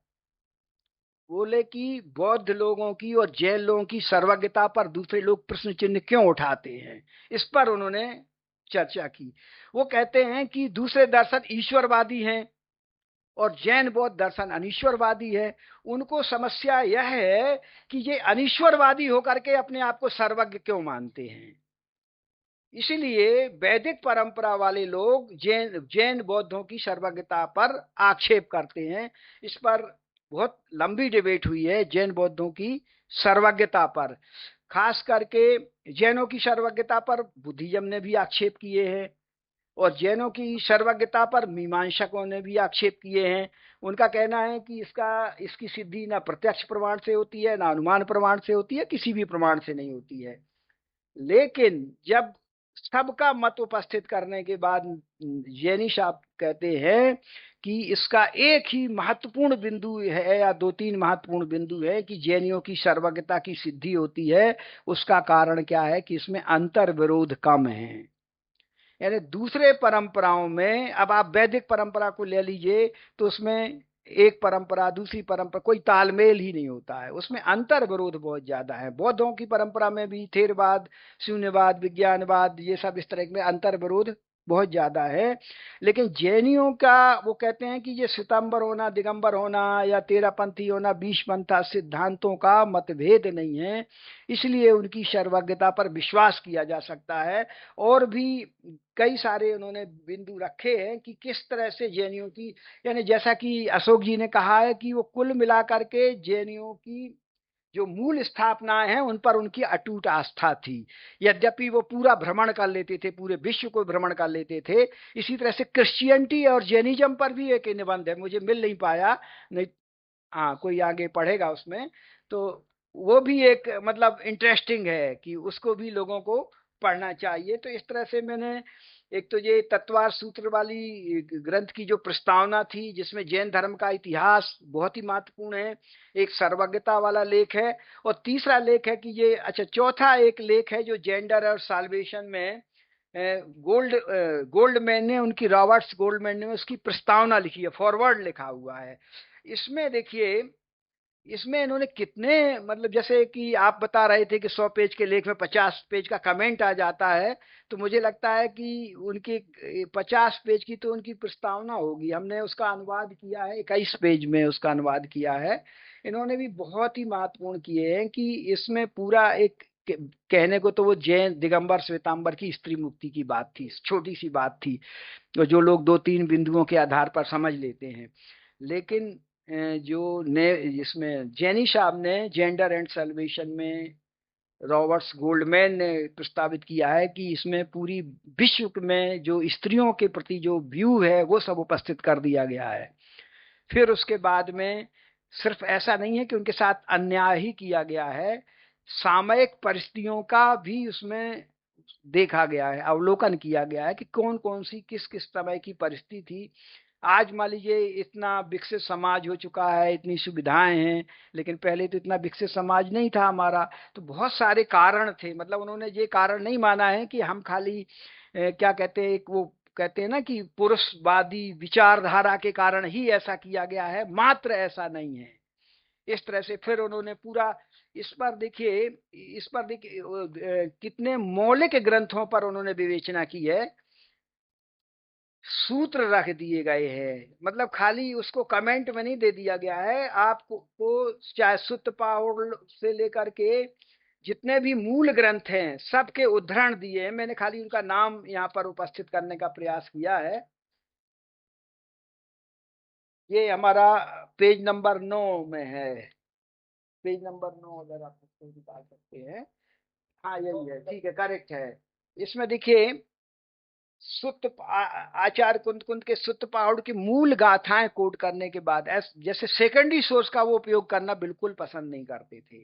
बोले कि बौद्ध लोगों की और जैन लोगों की सर्वज्ञता पर दूसरे लोग प्रश्न चिन्ह क्यों उठाते हैं, इस पर उन्होंने चर्चा की। वो कहते हैं कि दूसरे दर्शन ईश्वरवादी हैं और जैन बौद्ध दर्शन अनीश्वरवादी है। उनको समस्या यह है कि ये अनीश्वरवादी होकर के अपने आप को सर्वज्ञ क्यों मानते हैं। इसलिए वैदिक परंपरा वाले लोग जैन जैन बौद्धों की सर्वज्ञता पर आक्षेप करते हैं। इस पर बहुत लंबी डिबेट हुई है जैन बौद्धों की सर्वज्ञता पर। खास करके जैनों की सर्वज्ञता पर बुद्धिज्म ने भी आक्षेप किए हैं और जैनों की सर्वज्ञता पर मीमांसकों ने भी आक्षेप किए हैं। उनका कहना है कि इसकी सिद्धि ना प्रत्यक्ष प्रमाण से होती है, ना अनुमान प्रमाण से होती है, किसी भी प्रमाण से नहीं होती है। लेकिन जब सबका मत उपस्थित करने के बाद जैनी साहब कहते हैं कि इसका एक ही महत्वपूर्ण बिंदु है या दो तीन महत्वपूर्ण बिंदु है कि जैनियों की सर्वज्ञता की सिद्धि होती है। उसका कारण क्या है कि इसमें अंतर विरोध कम है। यानी दूसरे परंपराओं में, अब आप वैदिक परंपरा को ले लीजिए, तो उसमें एक परंपरा दूसरी परंपरा कोई तालमेल ही नहीं होता है, उसमें अंतर विरोध बहुत ज्यादा है। बौद्धों की परंपरा में भी थेरवाद, शून्यवाद, विज्ञानवाद, ये सब इस तरह में अंतर विरोध बहुत ज्यादा है। लेकिन जैनियों का वो कहते हैं कि ये श्वेतांबर होना, दिगंबर होना या तेरापंथी होना, बीसपंथा सिद्धांतों का मतभेद नहीं है, इसलिए उनकी सर्वज्ञता पर विश्वास किया जा सकता है। और भी कई सारे उन्होंने बिंदु रखे हैं कि किस तरह से जैनियों की, यानी जैसा कि अशोक जी ने कहा है कि वो कुल मिलाकर के जैनियों की जो मूल स्थापनाएं हैं उन पर उनकी अटूट आस्था थी। यद्यपि वो पूरा भ्रमण कर लेते थे, पूरे विश्व को भ्रमण कर लेते थे। इसी तरह से क्रिश्चियनिटी और जैनिज्म पर भी एक निबंध है, मुझे मिल नहीं पाया, नहीं, हाँ कोई आगे पढ़ेगा उसमें, तो वो भी एक मतलब इंटरेस्टिंग है कि उसको भी लोगों को पढ़ना चाहिए। तो इस तरह से मैंने एक तो ये तत्वार सूत्र वाली ग्रंथ की जो प्रस्तावना थी, जिसमें जैन धर्म का इतिहास बहुत ही महत्वपूर्ण है, एक सर्वज्ञता वाला लेख है, और तीसरा लेख है कि ये, अच्छा, चौथा एक लेख है जो जेंडर और साल्वेशन में गोल्डमैन ने, उनकी रॉबर्ट्स गोल्डमैन ने उसकी प्रस्तावना लिखी है, फॉरवर्ड लिखा हुआ है। इसमें देखिए, इसमें इन्होंने कितने, मतलब जैसे कि आप बता रहे थे कि 100 पेज के लेख में 50 पेज का कमेंट आ जाता है, तो मुझे लगता है कि उनकी 50 पेज की तो उनकी प्रस्तावना होगी। हमने उसका अनुवाद किया है, 21 पेज में उसका अनुवाद किया है। इन्होंने भी बहुत ही महत्वपूर्ण किए हैं कि इसमें पूरा एक, कहने को तो वो जैन दिगंबर श्वेतांबर की स्त्री मुक्ति की बात थी, छोटी सी बात थी, तो जो लोग दो तीन बिंदुओं के आधार पर समझ लेते हैं। लेकिन जो ने जिसमें जेनी साहब ने जेंडर एंड सल्वेशन में रॉबर्ट्स गोल्डमैन ने प्रस्तावित किया है कि इसमें पूरी विश्व में जो स्त्रियों के प्रति जो व्यू है वो सब उपस्थित कर दिया गया है। फिर उसके बाद में सिर्फ ऐसा नहीं है कि उनके साथ अन्याय ही किया गया है, सामयिक परिस्थितियों का भी उसमें देखा गया है, अवलोकन किया गया है कि कौन कौन सी किस किस समय की परिस्थिति थी। आज मान लीजिए इतना विकसित समाज हो चुका है, इतनी सुविधाएं हैं, लेकिन पहले तो इतना विकसित समाज नहीं था हमारा। तो बहुत सारे कारण थे, मतलब उन्होंने ये कारण नहीं माना है कि हम खाली क्या कहते हैं, एक वो कहते हैं ना कि पुरुषवादी विचारधारा के कारण ही ऐसा किया गया है, मात्र ऐसा नहीं है। इस तरह से फिर उन्होंने पूरा इस पर देखिए कितने मौलिक ग्रंथों पर उन्होंने विवेचना की है, सूत्र रख दिए गए हैं, मतलब खाली उसको कमेंट में नहीं दे दिया गया है आपको को, चाहे सुत्त पाउल से लेकर के जितने भी मूल ग्रंथ हैं सबके उद्धरण दिए हैं। मैंने खाली उनका नाम यहाँ पर उपस्थित करने का प्रयास किया है। ये हमारा पेज नंबर 9 में है, पेज नंबर 9 अगर आप उसको निकाल सकते हैं। हाँ यही है, ठीक है, करेक्ट है। इसमें देखिए आचार्य कुंद कुंद के सुत्त पहाड़ की मूल गाथाएं कोट करने के बाद जैसे सेकेंडरी सोर्स का वो उपयोग करना बिल्कुल पसंद नहीं करते थे,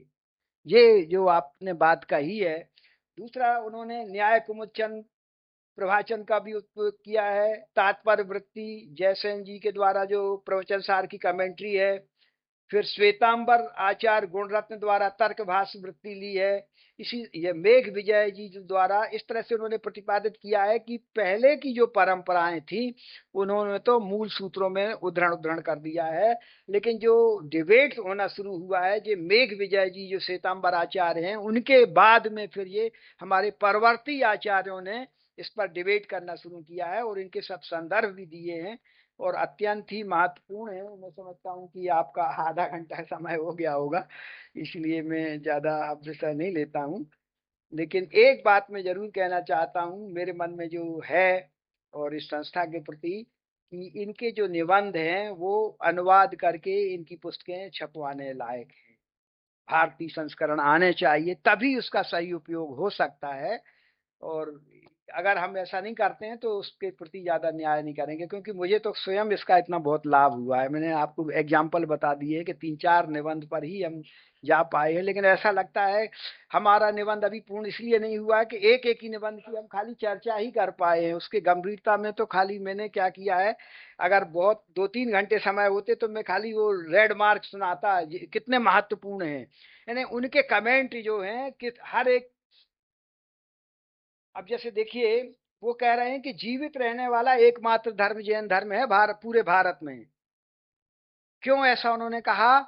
ये जो आपने बात कही है। दूसरा, उन्होंने न्याय कुमुदचंद प्रभाचन का भी उपयोग किया है, तात्पर्य वृत्ति जयसेन जी के द्वारा जो प्रवचन सार की कमेंट्री है, फिर श्वेतांबर आचार्य गुणरत्न द्वारा तर्क भाष्य वृत्ति ली है, इसी ये मेघ विजय जी द्वारा। इस तरह से उन्होंने प्रतिपादित किया है कि पहले की जो परंपराएं थी उन्होंने तो मूल सूत्रों में उद्धरण उद्धरण कर दिया है, लेकिन जो डिबेट होना शुरू हुआ है, जो मेघ विजय जी जो श्वेतांबर आचार्य हैं उनके बाद में फिर ये हमारे परवर्ती आचार्यों ने इस पर डिबेट करना शुरू किया है, और इनके सब संदर्भ भी दिए हैं और अत्यंत ही महत्वपूर्ण है। मैं समझता हूँ कि आपका आधा घंटा समय हो गया होगा, इसलिए मैं ज्यादा आपसे समय नहीं लेता हूँ। लेकिन एक बात मैं जरूर कहना चाहता हूँ मेरे मन में जो है, और इस संस्था के प्रति, कि इनके जो निबंध हैं वो अनुवाद करके इनकी पुस्तकें छपवाने लायक हैं। भारतीय संस्करण आने चाहिए, तभी उसका सही उपयोग हो सकता है। और अगर हम ऐसा नहीं करते हैं तो उसके प्रति ज्यादा न्याय नहीं करेंगे, क्योंकि मुझे तो स्वयं इसका इतना बहुत लाभ हुआ है। मैंने आपको एग्जाम्पल बता दिए कि 3-4 निबंध पर ही हम जा पाए हैं, लेकिन ऐसा लगता है हमारा निबंध अभी पूर्ण इसलिए नहीं हुआ है कि एक एक ही निबंध की हम खाली चर्चा ही कर पाए हैं। उसके गंभीरता में तो खाली मैंने क्या किया है, अगर बहुत 2-3 घंटे समय होते तो मैं खाली वो रेड मार्क सुनाता कितने महत्वपूर्ण है, यानी उनके कमेंट जो हैं कि हर एक। अब जैसे देखिए, वो कह रहे हैं कि जीवित रहने वाला एकमात्र धर्म जैन धर्म है पूरे भारत में। क्यों ऐसा उन्होंने कहा?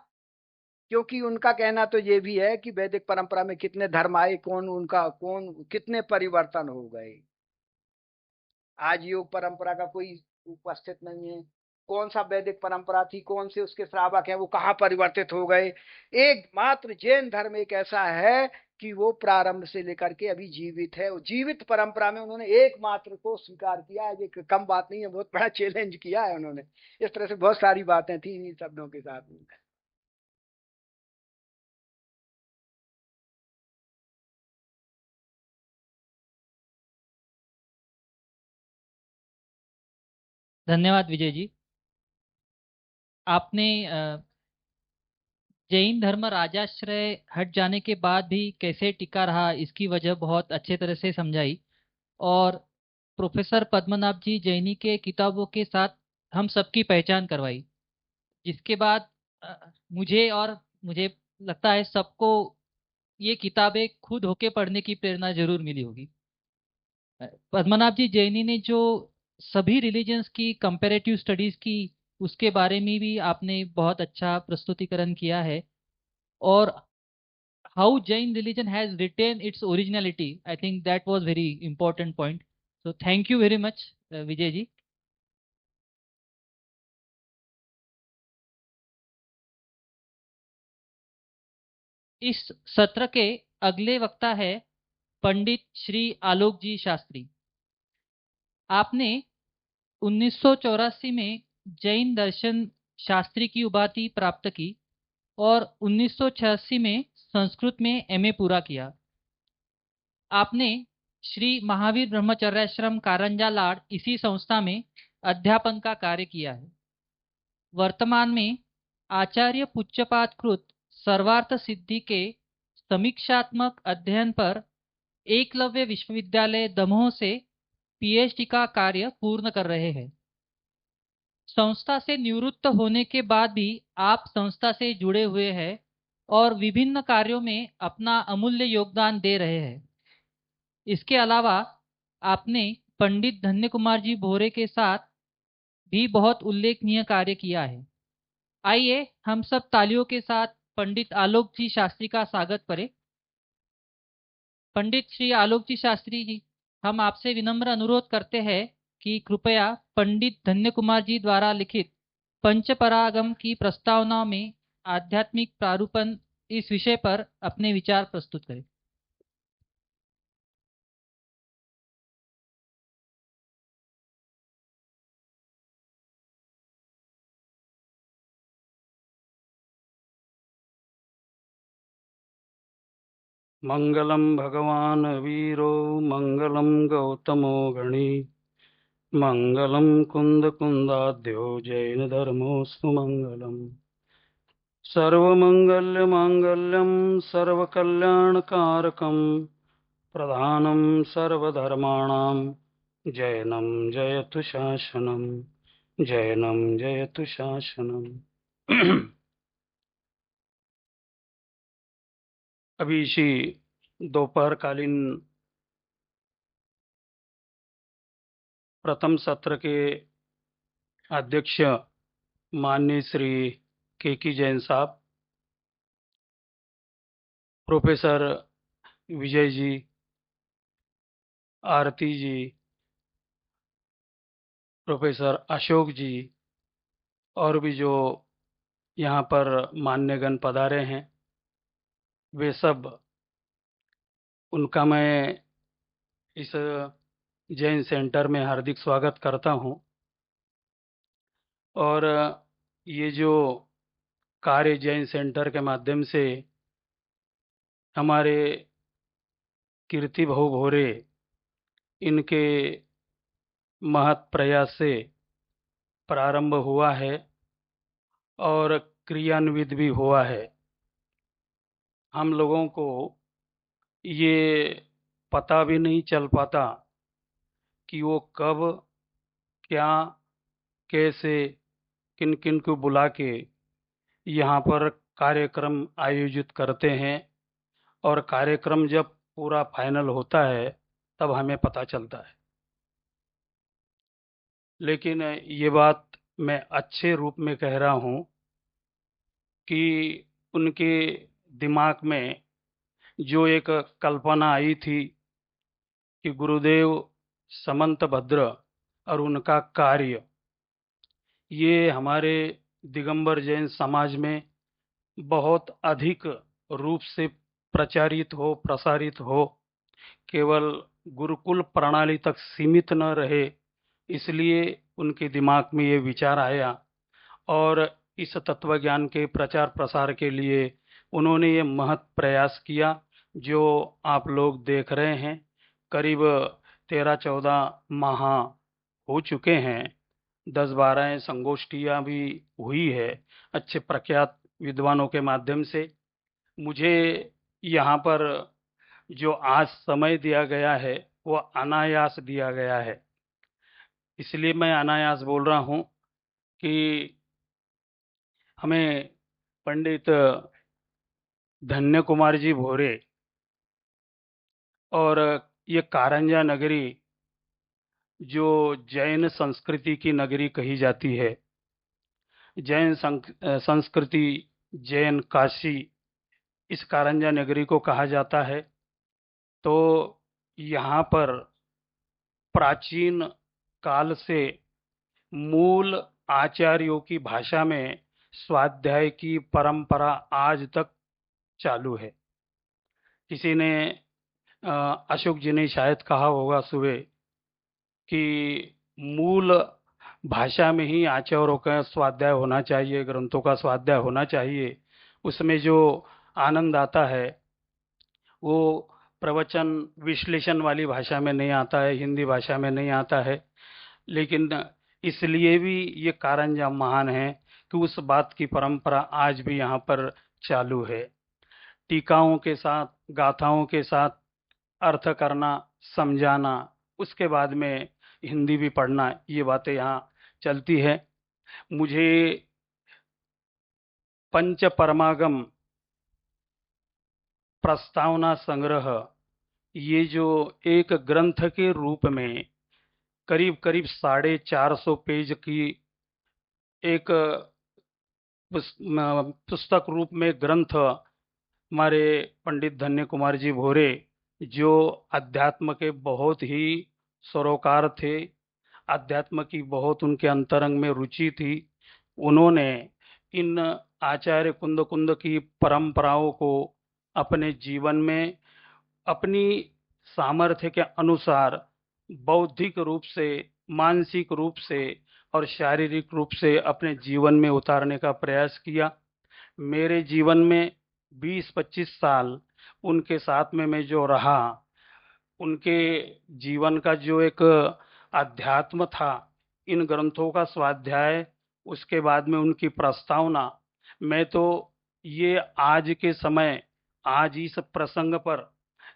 क्योंकि उनका कहना तो ये भी है कि वैदिक परंपरा में कितने धर्म आए, कौन कितने परिवर्तन हो गए। आज योग परंपरा का कोई उपस्थित नहीं है। कौन सा वैदिक परंपरा थी, कौन से उसके श्रावक हैं, वो कहाँ परिवर्तित हो गए। एकमात्र जैन धर्म एक ऐसा है कि वो प्रारंभ से लेकर के अभी जीवित है। जीवित परंपरा में उन्होंने एकमात्र को स्वीकार किया है। ये कम बात नहीं है, बहुत बड़ा चैलेंज किया है उन्होंने। इस तरह से बहुत सारी बातें थी इन शब्दों के साथ में। धन्यवाद विजय जी। आपने जैन धर्म राजाश्रय हट जाने के बाद भी कैसे टिका रहा इसकी वजह बहुत अच्छे तरह से समझाई, और प्रोफेसर पद्मनाभ जी जैनी के किताबों के साथ हम सबकी पहचान करवाई, जिसके बाद मुझे लगता है सबको ये किताबें खुद होके पढ़ने की प्रेरणा जरूर मिली होगी। पद्मनाभ जी जैनी ने जो सभी रिलीजन्स की कंपैरेटिव स्टडीज की, उसके बारे में भी आपने बहुत अच्छा प्रस्तुतिकरण किया है। और how Jain religion has retained its originality. I think that was very important point. So thank you very much, Vijay ji. इस सत्र के अगले वक्ता है पंडित श्री आलोक जी शास्त्री। आपने 1984 में जैन दर्शन शास्त्री की उपाधि प्राप्त की और 1986 में संस्कृत में एमए पूरा किया। आपने श्री महावीर ब्रह्मचर्याश्रम कारंजा लाड इसी संस्था में अध्यापन का कार्य किया है। वर्तमान में आचार्य पुच्चपात सर्वार्थ सिद्धि के समीक्षात्मक अध्ययन पर एकलव्य विश्वविद्यालय दमोह से पीएचडी का कार्य पूर्ण कर रहे हैं। संस्था से निवृत्त होने के बाद भी आप संस्था से जुड़े हुए हैं और विभिन्न कार्यों में अपना अमूल्य योगदान दे रहे हैं। इसके अलावा आपने पंडित धन्य कुमार जी भोरे के साथ भी बहुत उल्लेखनीय कार्य किया है। आइए हम सब तालियों के साथ पंडित आलोक जी शास्त्री का स्वागत करें। पंडित श्री आलोक जी शास्त्री जी, हम आपसे विनम्र अनुरोध करते हैं कि कृपया पंडित धन्य कुमार जी द्वारा लिखित पंचपरागम की प्रस्तावना में आध्यात्मिक प्रारूपण इस विषय पर अपने विचार प्रस्तुत करें। मंगलम भगवान वीरो मंगलम गौतमो गणी मंगलम कुंद कुंदाद्यो जैन धर्मोऽस्तु मंगलम सर्वमंगल्य मांगल्यम सर्वकल्याणकारकम प्रधानम सर्वधर्माणाम जैनम जयतु शासनम जैनम जयतु शासनम। अभी इसी दोपहरकालीन प्रथम सत्र के अध्यक्ष माननीय श्री के जैन साहब, प्रोफेसर विजय जी, आरती जी, प्रोफेसर अशोक जी, और भी जो यहाँ पर मान्यगण पधारे हैं, वे सब, उनका मैं इस जैन सेंटर में हार्दिक स्वागत करता हूँ। और ये जो कार्य जैन सेंटर के माध्यम से हमारे कीर्ति बहु भोरे इनके महत् प्रयास से प्रारंभ हुआ है और क्रियान्वित भी हुआ है। हम लोगों को ये पता भी नहीं चल पाता कि वो कब, क्या, कैसे, किन किन को बुला के यहाँ पर कार्यक्रम आयोजित करते हैं, और कार्यक्रम जब पूरा फाइनल होता है तब हमें पता चलता है। लेकिन ये बात मैं अच्छे रूप में कह रहा हूँ कि उनके दिमाग में जो एक कल्पना आई थी कि गुरुदेव समंत भद्र और उनका कार्य, ये हमारे दिगंबर जैन समाज में बहुत अधिक रूप से प्रचारित हो, प्रसारित हो, केवल गुरुकुल प्रणाली तक सीमित न रहे, इसलिए उनके दिमाग में ये विचार आया और इस तत्व ज्ञान के प्रचार प्रसार के लिए उन्होंने ये महत् प्रयास किया जो आप लोग देख रहे हैं। करीब 13-14 माह हो चुके हैं, 10-12 संगोष्ठियां भी हुई है अच्छे प्रख्यात विद्वानों के माध्यम से। मुझे यहाँ पर जो आज समय दिया गया है वो अनायास दिया गया है, इसलिए मैं अनायास बोल रहा हूँ कि हमें पंडित धन्य कुमार जी भोरे और ये कारंजा नगरी जो जैन संस्कृति की नगरी कही जाती है, जैन संस्कृति, जैन काशी, इस कारंजा नगरी को कहा जाता है। तो यहाँ पर प्राचीन काल से मूल आचार्यों की भाषा में स्वाध्याय की परंपरा आज तक चालू है। किसी ने अशोक जी ने शायद कहा होगा सुबह कि मूल भाषा में ही आचार्यों का स्वाध्याय होना चाहिए, ग्रंथों का स्वाध्याय होना चाहिए। उसमें जो आनंद आता है वो प्रवचन विश्लेषण वाली भाषा में नहीं आता है, हिंदी भाषा में नहीं आता है। लेकिन इसलिए भी ये कारंजा महान है कि उस बात की परंपरा आज भी यहाँ पर चालू है। टीकाओं के साथ, गाथाओं के साथ अर्थ करना, समझाना, उसके बाद में हिंदी भी पढ़ना, ये बातें यहाँ चलती है। मुझे पंच परमागम प्रस्तावना संग्रह, ये जो एक ग्रंथ के रूप में करीब करीब 450 पेज की एक पुस्तक रूप में ग्रंथ हमारे पंडित धन्य कुमार जी भोरे, जो अध्यात्म के बहुत ही सरोकार थे, अध्यात्म की बहुत उनके अंतरंग में रुचि थी, उन्होंने इन आचार्य कुंद कुंद की परंपराओं को अपने जीवन में अपनी सामर्थ्य के अनुसार बौद्धिक रूप से, मानसिक रूप से और शारीरिक रूप से अपने जीवन में उतारने का प्रयास किया। मेरे जीवन में 20-25 साल उनके साथ में मैं जो रहा, उनके जीवन का जो एक अध्यात्म था, इन ग्रंथों का स्वाध्याय, उसके बाद में उनकी प्रस्तावना, मैं तो ये आज के समय, आज इस प्रसंग पर,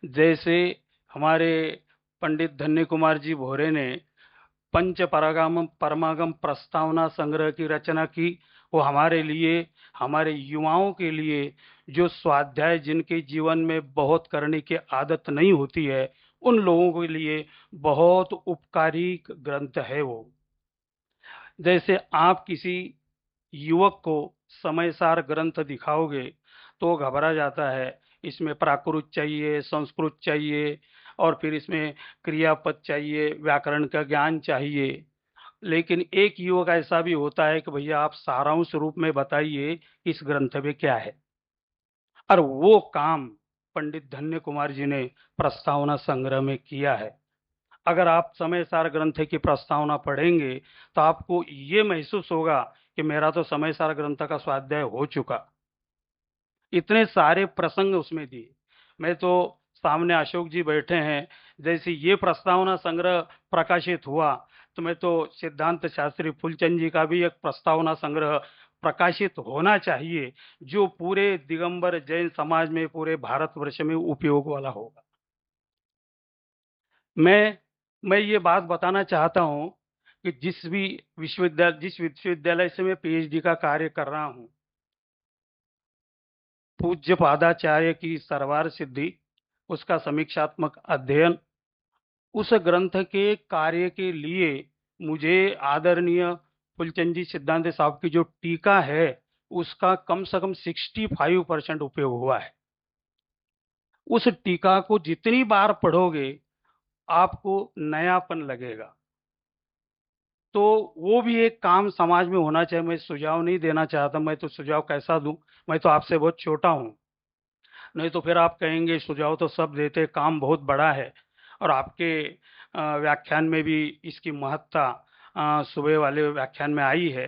जैसे हमारे पंडित धन्य कुमार जी भोरे ने पंच परागम परमागम प्रस्तावना संग्रह की रचना की, वो हमारे लिए, हमारे युवाओं के लिए, जो स्वाध्याय जिनके जीवन में बहुत करने की आदत नहीं होती है, उन लोगों के लिए बहुत उपकारी ग्रंथ है वो। जैसे आप किसी युवक को समयसार ग्रंथ दिखाओगे तो घबरा जाता है, इसमें प्राकृत चाहिए, संस्कृत चाहिए और फिर इसमें क्रियापद चाहिए, व्याकरण का ज्ञान चाहिए। लेकिन एक युवक ऐसा भी होता है कि भैया आप सारांश रूप में बताइए इस ग्रंथ में क्या है, और वो काम पंडित धन्य कुमार जी ने प्रस्तावना संग्रह में किया है। अगर आप समय सार ग्रंथ की प्रस्तावना पढ़ेंगे तो आपको ये महसूस होगा कि मेरा तो समय सार ग्रंथ का स्वाध्याय हो चुका। इतने सारे प्रसंग उसमें दिए। मैं तो सामने अशोक जी बैठे हैं, जैसे ये प्रस्तावना संग्रह प्रकाशित हुआ तो मैं तो सिद्धांत शास्त्री फूलचंद जी का भी एक प्रस्तावना संग्रह प्रकाशित होना चाहिए, जो पूरे दिगंबर जैन समाज में पूरे भारतवर्ष में उपयोग वाला होगा। मैं ये बात बताना चाहता हूं कि जिस विश्वविद्यालय से मैं पीएचडी का कार्य कर रहा हूं, पूज्य पादाचार्य की सरवार सिद्धि, उसका समीक्षात्मक अध्ययन, उस ग्रंथ के कार्य के लिए मुझे आदरणीय फुलचंद जी सिद्धांत साहब की जो टीका है उसका कम से कम 65% उपयोग हुआ है। उस टीका को जितनी बार पढ़ोगे आपको नयापन लगेगा। तो वो भी एक काम समाज में होना चाहिए। मैं सुझाव नहीं देना चाहता, मैं तो सुझाव कैसा दूं, मैं तो आपसे बहुत छोटा हूं, नहीं तो फिर आप कहेंगे सुझाव तो सब देते, काम बहुत बड़ा है। और आपके व्याख्यान में भी इसकी महत्ता सुबह वाले व्याख्यान में आई है।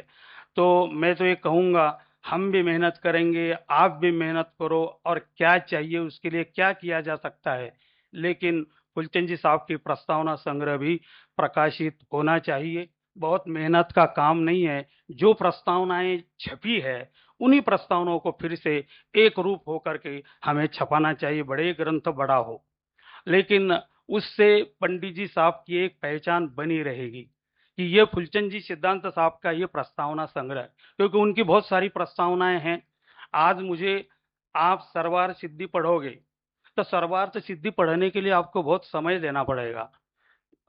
तो मैं तो ये कहूँगा हम भी मेहनत करेंगे, आप भी मेहनत करो, और क्या चाहिए उसके लिए क्या किया जा सकता है, लेकिन फुलचंद जी साहब की प्रस्तावना संग्रह भी प्रकाशित होना चाहिए। बहुत मेहनत का काम नहीं है, जो प्रस्तावनाएं छपी है उन्हीं प्रस्तावनाओं को फिर से एक रूप होकर के हमें छपाना चाहिए, बड़े ग्रंथ बड़ा हो, लेकिन उससे पंडित जी साहब की एक पहचान बनी रहेगी कि ये फुलचंद जी सिद्धांत साहब का ये प्रस्तावना संग्रह, क्योंकि उनकी बहुत सारी प्रस्तावनाएं हैं। आज मुझे आप सरवार सिद्धि पढ़ोगे तो सर्वार्थ सिद्धि पढ़ने के लिए आपको बहुत समय देना पड़ेगा,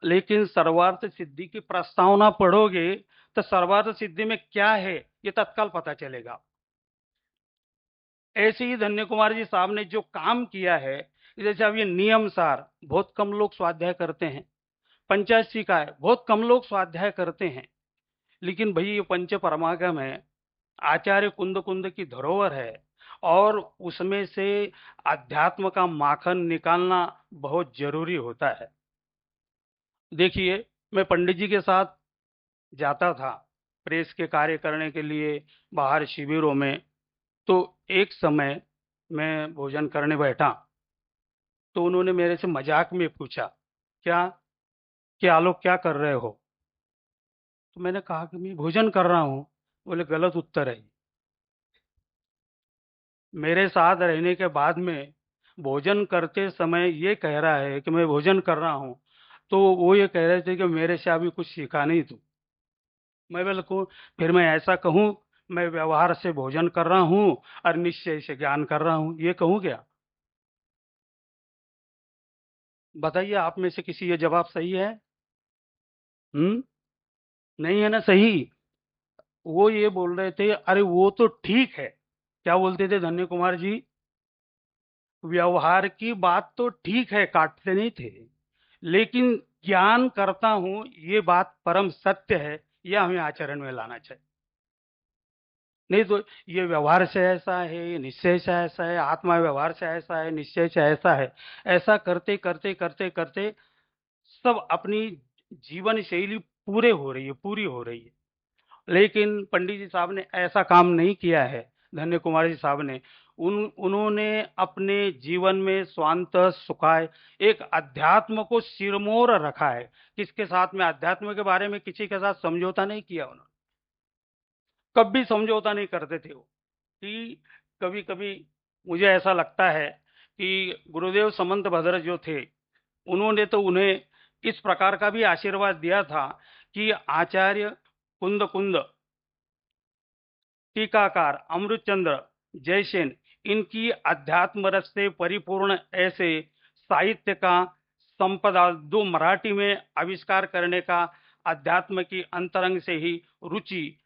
लेकिन सर्वार्थ सिद्धि की प्रस्तावना पढ़ोगे तो सर्वार्थ सिद्धि में क्या है ये तत्काल पता चलेगा। ऐसे ही धन्य कुमार जी साहब ने जो काम किया है, जैसे अब ये नियम सार बहुत कम लोग स्वाध्याय करते हैं, पंचायत सिकाय बहुत कम लोग स्वाध्याय करते हैं, लेकिन भाई ये पंच परमागम है, आचार्य कुंद कुंद की धरोहर है, और उसमें से अध्यात्म का माखन निकालना बहुत जरूरी होता है। देखिए, मैं पंडित जी के साथ जाता था प्रेस के कार्य करने के लिए बाहर शिविरों में। तो एक समय मैं भोजन करने बैठा तो उन्होंने मेरे से मजाक में पूछा, क्या कि आलोक क्या कर रहे हो? तो मैंने कहा कि मैं भोजन कर रहा हूँ। बोले गलत उत्तर है। मेरे साथ रहने के बाद में भोजन करते समय ये कह रहा है कि मैं भोजन कर रहा हूँ, तो वो ये कह रहे थे कि मेरे से अभी कुछ सीखा नहीं तू। मैं बोले को फिर मैं ऐसा कहूँ, मैं व्यवहार से भोजन कर रहा हूँ और निश्चय से ज्ञान कर रहा हूँ, ये कहूँ क्या? बताइए आप में से किसी ये जवाब सही है? नहीं है ना सही। वो ये बोल रहे थे, अरे वो तो ठीक है। क्या बोलते थे धन्य कुमार जी? व्यवहार की बात तो ठीक है, काटते नहीं थे, लेकिन ज्ञान करता हूं ये बात परम सत्य है, यह हमें आचरण में लाना चाहिए। नहीं तो ये व्यवहार से ऐसा है, ये निश्चय से ऐसा है, आत्मा व्यवहार से ऐसा है, निश्चय से ऐसा है, ऐसा करते करते करते करते सब अपनी जीवन शैली पूरी हो रही है। लेकिन पंडित जी साहब ने ऐसा काम नहीं किया है। धन्य कुमार जी साहब ने उन्होंने अपने जीवन में स्वांत सुखाय एक अध्यात्म को सिरमौर रखा है। किसके साथ में? अध्यात्म के बारे में किसी के साथ समझौता नहीं किया उन्होंने, कभी समझौता नहीं करते थे वो। कि कभी कभी मुझे ऐसा लगता है कि गुरुदेव समंत भद्र जो थे, उन्होंने तो उन्हें इस प्रकार का भी आशीर्वाद दिया था कि आचार्य कुंद कुंद, टीकाकार अमृतचंद्र, जयसेन, इनकी अध्यात्म रस से परिपूर्ण ऐसे साहित्य का संपदा दो मराठी में आविष्कार करने का अध्यात्म की अंतरंग से ही रुचि,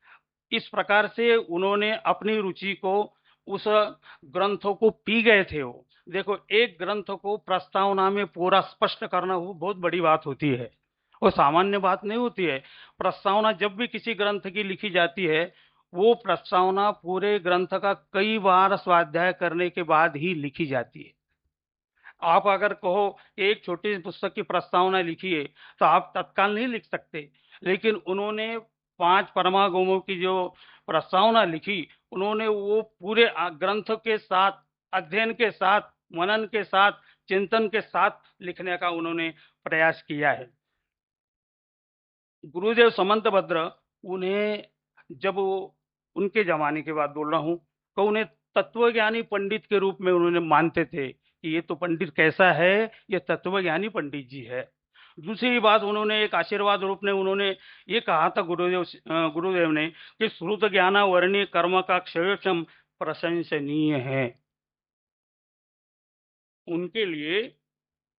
इस प्रकार से उन्होंने अपनी रुचि को उस ग्रंथों को पी गए थे। वो देखो, एक ग्रंथ को प्रस्तावना में पूरा स्पष्ट करना वो बहुत बड़ी बात होती है, वो सामान्य बात नहीं होती है। प्रस्तावना जब भी किसी ग्रंथ की लिखी जाती है, वो प्रस्तावना पूरे ग्रंथ का कई बार स्वाध्याय करने के बाद ही लिखी जाती है। आप अगर कहो कि एक छोटी सी पुस्तक की प्रस्तावना लिखिए तो आप तत्काल नहीं लिख सकते, लेकिन उन्होंने 5 परमागमों की जो प्रस्तावना लिखी, उन्होंने वो पूरे ग्रंथ के साथ, अध्ययन के साथ, मनन के साथ चिंतन के साथ लिखने का उन्होंने प्रयास किया है। गुरुदेव समंतभद्र, उन्हें जब उनके जमाने की बात बोल रहा हूँ, तो उन्हें तत्वज्ञानी पंडित के रूप में उन्होंने मानते थे कि ये तो पंडित कैसा है, ये तत्वज्ञानी पंडित जी है। दूसरी बात, उन्होंने एक आशीर्वाद रूप में उन्होंने ये कहा था गुरुदेव ने कि श्रुत ज्ञान वर्णीय कर्म का क्षयक्षम प्रशंसनीय है। उनके लिए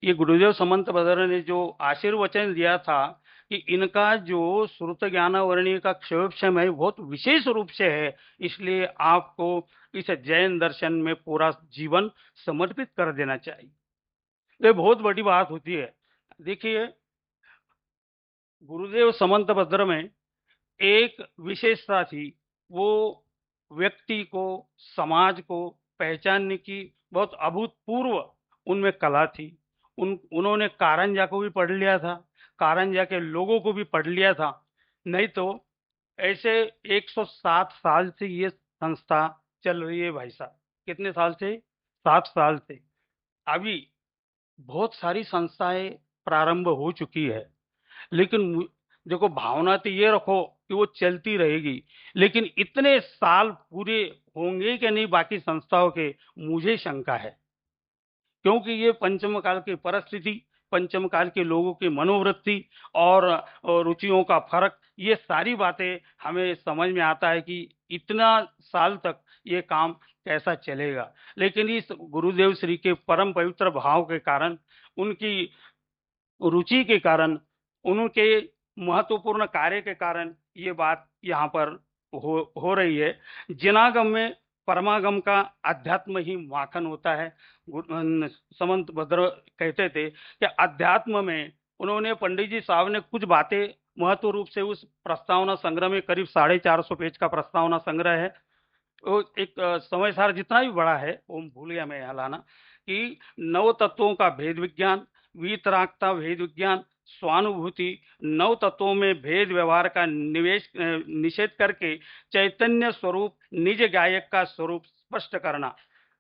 ये गुरुदेव समंतभद्र ने जो आशीर्वचन दिया था कि इनका जो श्रुत ज्ञान वर्णीय का क्षयोक्षम है बहुत विशेष रूप से है, इसलिए आपको इस जैन दर्शन में पूरा जीवन समर्पित कर देना चाहिए। ये बहुत बड़ी बात होती है। देखिए, गुरुदेव समंतभद्र में एक विशेषता थी, वो व्यक्ति को, समाज को पहचानने की बहुत अभूतपूर्व उनमें कला थी। उन्होंने कारंजा को भी पढ़ लिया था, कारंजा के लोगों को भी पढ़ लिया था। नहीं तो ऐसे 107 साल से ये संस्था चल रही है भाई साहब। कितने साल से? 7 साल से। अभी बहुत सारी संस्थाएं प्रारंभ हो चुकी है, लेकिन देखो, भावना तो ये रखो कि वो चलती रहेगी, लेकिन इतने साल पूरे होंगे कि नहीं बाकी संस्थाओं के, मुझे शंका है। क्योंकि ये पंचम काल की परिस्थिति, पंचम काल के लोगों की मनोवृत्ति और रुचियों का फर्क, ये सारी बातें हमें समझ में आता है कि इतना साल तक ये काम कैसा चलेगा। लेकिन इस गुरुदेव श्री के परम पवित्र भाव के कारण, उनकी रुचि के कारण, उनके महत्वपूर्ण कार्य के कारण ये बात यहाँ पर हो रही है। जिनागम में परमागम का अध्यात्म ही माखन होता है। समंतभद्र कहते थे कि अध्यात्म में उन्होंने, पंडित जी साहब ने कुछ बातें महत्व रूप से उस प्रस्तावना संग्रह में, करीब 450 पेज का प्रस्तावना संग्रह है, वो एक समय सार जितना भी बड़ा है, वो भूल गया मैं यहाँ लाना, कि नव तत्वों का भेद विज्ञान, वीतरागता भेद विज्ञान, स्वानुभूति, नव तत्वों में भेद व्यवहार का निषेध करके चैतन्य स्वरूप निज गायक का स्वरूप स्पष्ट करना,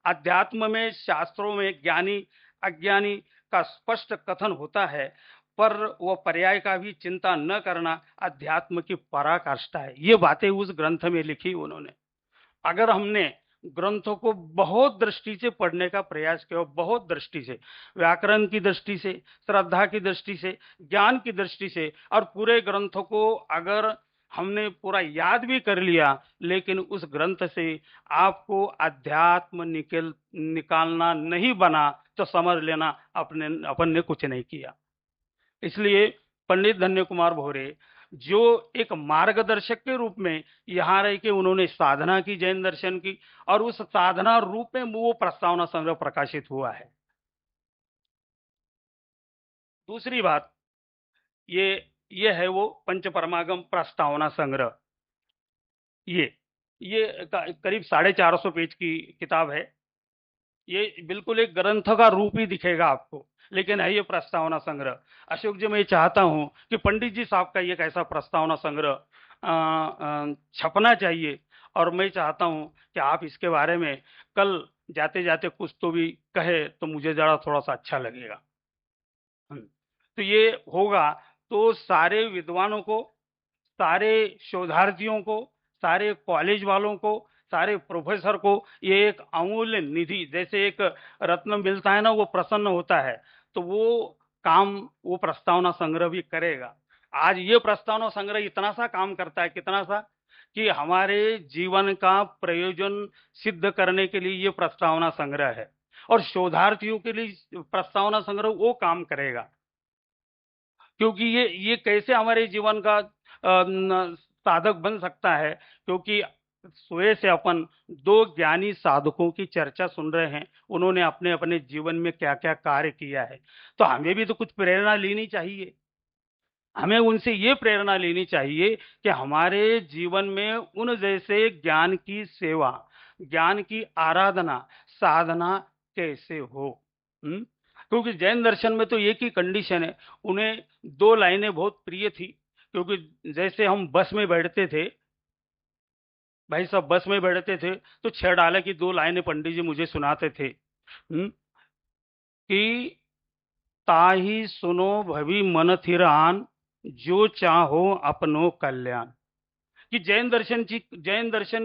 अध्यात्म में शास्त्रों में ज्ञानी अज्ञानी का स्पष्ट कथन होता है, पर वह पर्याय का भी चिंता न करना अध्यात्म की पराकाष्ठा है। ये बातें उस ग्रंथ में लिखी उन्होंने। अगर हमने ग्रंथों को बहुत दृष्टि से पढ़ने का प्रयास किया, बहुत दृष्टि से, व्याकरण की दृष्टि से, श्रद्धा की दृष्टि से, ज्ञान की दृष्टि से, और पूरे ग्रंथों को अगर हमने पूरा याद भी कर लिया, लेकिन उस ग्रंथ से आपको अध्यात्म निकालना नहीं बना, तो समझ लेना अपन ने कुछ नहीं किया। इसलिए पंडित धन्य कुमार भोरे जो एक मार्गदर्शक के रूप में यहाँ रह के उन्होंने साधना की जैन दर्शन की, और उस साधना रूप में वो प्रस्तावना संग्रह प्रकाशित हुआ है। दूसरी बात ये है वो पंच परमागम प्रस्तावना संग्रह। ये करीब 450 पेज की किताब है। ये बिल्कुल एक ग्रंथ का रूप ही दिखेगा आपको, लेकिन है ये प्रस्तावना संग्रह। अशोक जी, मैं चाहता हूं कि पंडित जी साहब का एक ऐसा प्रस्तावना संग्रह छपना चाहिए, और मैं चाहता हूं कि आप इसके बारे में कल जाते जाते कुछ तो भी कहे, तो मुझे जरा थोड़ा सा अच्छा लगेगा। तो ये होगा तो सारे विद्वानों को, सारे शोधार्थियों को, सारे कॉलेज वालों को, सारे प्रोफेसर को ये एक अमूल्य निधि, जैसे एक रत्न मिलता है ना, वो प्रसन्न होता है, तो वो काम वो प्रस्तावना संग्रह भी करेगा। आज ये प्रस्तावना संग्रह इतना सा काम करता है, कितना सा, कि हमारे जीवन का प्रयोजन सिद्ध करने के लिए ये प्रस्तावना संग्रह है, और शोधार्थियों के लिए प्रस्तावना संग्रह वो काम करेगा। क्योंकि ये कैसे हमारे जीवन का साधक बन सकता है, क्योंकि स्वयं से अपन दो ज्ञानी साधकों की चर्चा सुन रहे हैं, उन्होंने अपने अपने जीवन में क्या क्या कार्य किया है, तो हमें भी तो कुछ प्रेरणा लेनी चाहिए। हमें उनसे ये प्रेरणा लेनी चाहिए कि हमारे जीवन में उन जैसे ज्ञान की सेवा, ज्ञान की आराधना, साधना कैसे हो। क्योंकि जैन दर्शन में तो एक ही कंडीशन है, उन्हें 2 लाइनें बहुत प्रिय थी। क्योंकि जैसे हम बस में बैठते थे, भाई साहब बस में बैठते थे, तो 6 डाले की 2 लाइनें पंडित जी मुझे सुनाते थे। कि ताहि सुनो भवी मन थिरान, जो चाहो अपनो कल्याण। कि जैन दर्शन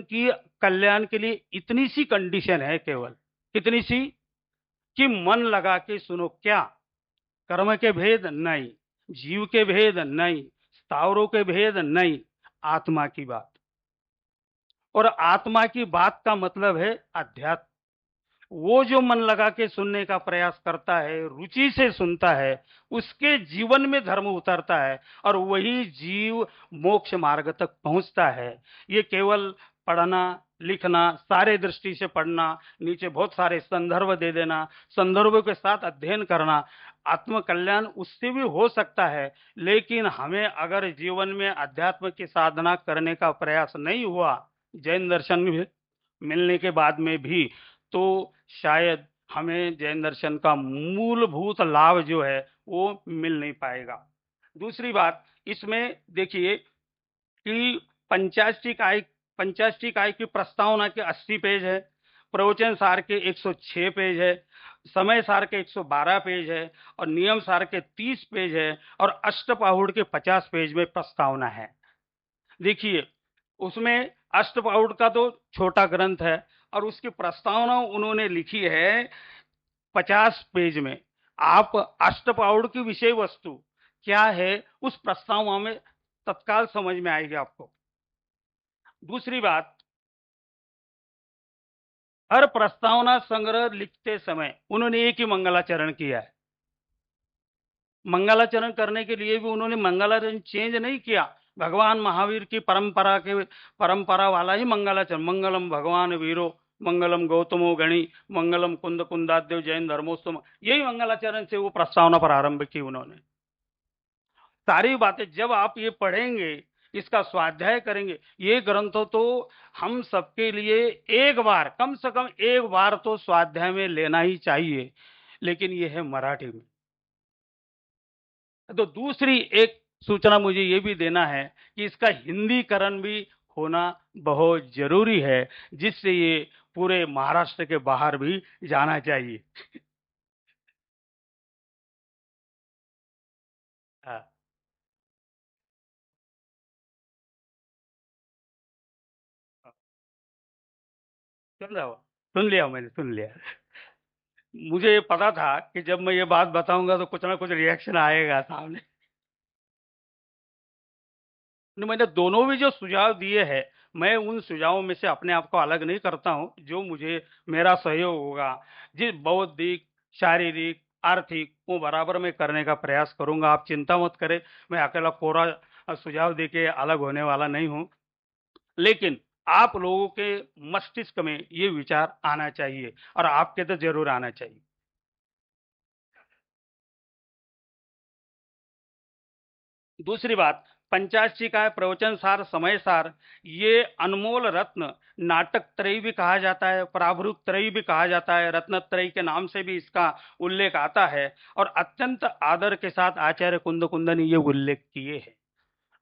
की कल्याण के लिए इतनी सी कंडीशन है केवल, कितनी सी, कि मन लगा के सुनो। क्या? कर्म के भेद नहीं, जीव के भेद नहीं, स्थावरों के भेद नहीं, आत्मा की बात। और आत्मा की बात का मतलब है अध्यात्म। वो जो मन लगा के सुनने का प्रयास करता है, रुचि से सुनता है, उसके जीवन में धर्म उतरता है और वही जीव मोक्ष मार्ग तक पहुंचता है। ये केवल पढ़ना लिखना, सारे दृष्टि से पढ़ना, नीचे बहुत सारे संदर्भ दे देना, संदर्भों के साथ अध्ययन करना, आत्म कल्याण उससे भी हो सकता है। लेकिन हमें अगर जीवन में अध्यात्म की साधना करने का प्रयास नहीं हुआ जैन दर्शन में मिलने के बाद में भी, तो शायद हमें जैन दर्शन का मूलभूत लाभ जो है वो मिल नहीं पाएगा। दूसरी बात इसमें देखिए कि पंचाष्टी काय की प्रस्तावना के 80 पेज है, प्रवचन सार के 106 पेज है, समय सार के 112 पेज है और नियम सार के 30 पेज है और अष्टपाहुड़ के 50 पेज में प्रस्तावना है। देखिए उसमें अष्टपाहुड़ का तो छोटा ग्रंथ है और उसकी प्रस्तावना उन्होंने लिखी है 50 पेज में। आप अष्टपाहुड़ की विषय वस्तु क्या है उस प्रस्तावना में तत्काल समझ में आएगी आपको। दूसरी बात, हर प्रस्तावना संग्रह लिखते समय उन्होंने एक ही मंगलाचरण किया है। मंगलाचरण करने के लिए भी उन्होंने मंगलाचरण चेंज नहीं किया। भगवान महावीर की परंपरा वाला ही मंगलाचरण, मंगलम भगवान वीरो, मंगलम गौतमो गणी, मंगलम कुंद कुंदाद्यो जैन धर्मोत्सव, यही मंगलाचरण से वो प्रस्तावना प्रारंभ की उन्होंने। सारी बातें जब आप ये पढ़ेंगे, इसका स्वाध्याय करेंगे, ये ग्रंथ तो हम सबके लिए एक बार, कम से कम एक बार तो स्वाध्याय में लेना ही चाहिए। लेकिन ये है मराठी में। तो दूसरी एक सूचना मुझे ये भी देना है कि इसका हिंदीकरण भी होना बहुत जरूरी है, जिससे ये पूरे महाराष्ट्र के बाहर भी जाना चाहिए। हाँ, सुन रहा हो? सुन लिया, मैंने सुन लिया। मुझे ये पता था कि जब मैं ये बात बताऊंगा तो कुछ ना कुछ रिएक्शन आएगा सामने। मैंने दोनों भी जो सुझाव दिए हैं, मैं उन सुझावों में से अपने आप को अलग नहीं करता हूं। जो मुझे मेरा सहयोग होगा, जिस बौद्धिक, शारीरिक, आर्थिक, वो बराबर में करने का प्रयास करूंगा। आप चिंता मत करें, मैं अकेला कोरा सुझाव देके अलग होने वाला नहीं हूं। लेकिन आप लोगों के मस्तिष्क में ये विचार आना चाहिए और आपके तो जरूर आना चाहिए। दूसरी बात, पंचाशी का प्रवचन सार, समय सार, ये अनमोल रत्न, नाटक त्रयी भी कहा जाता है, प्राभृत त्रयी भी कहा जाता है, रत्न त्रयी के नाम से भी इसका उल्लेख आता है और अत्यंत आदर के साथ आचार्य कुंद कुंद ने ये उल्लेख किए हैं।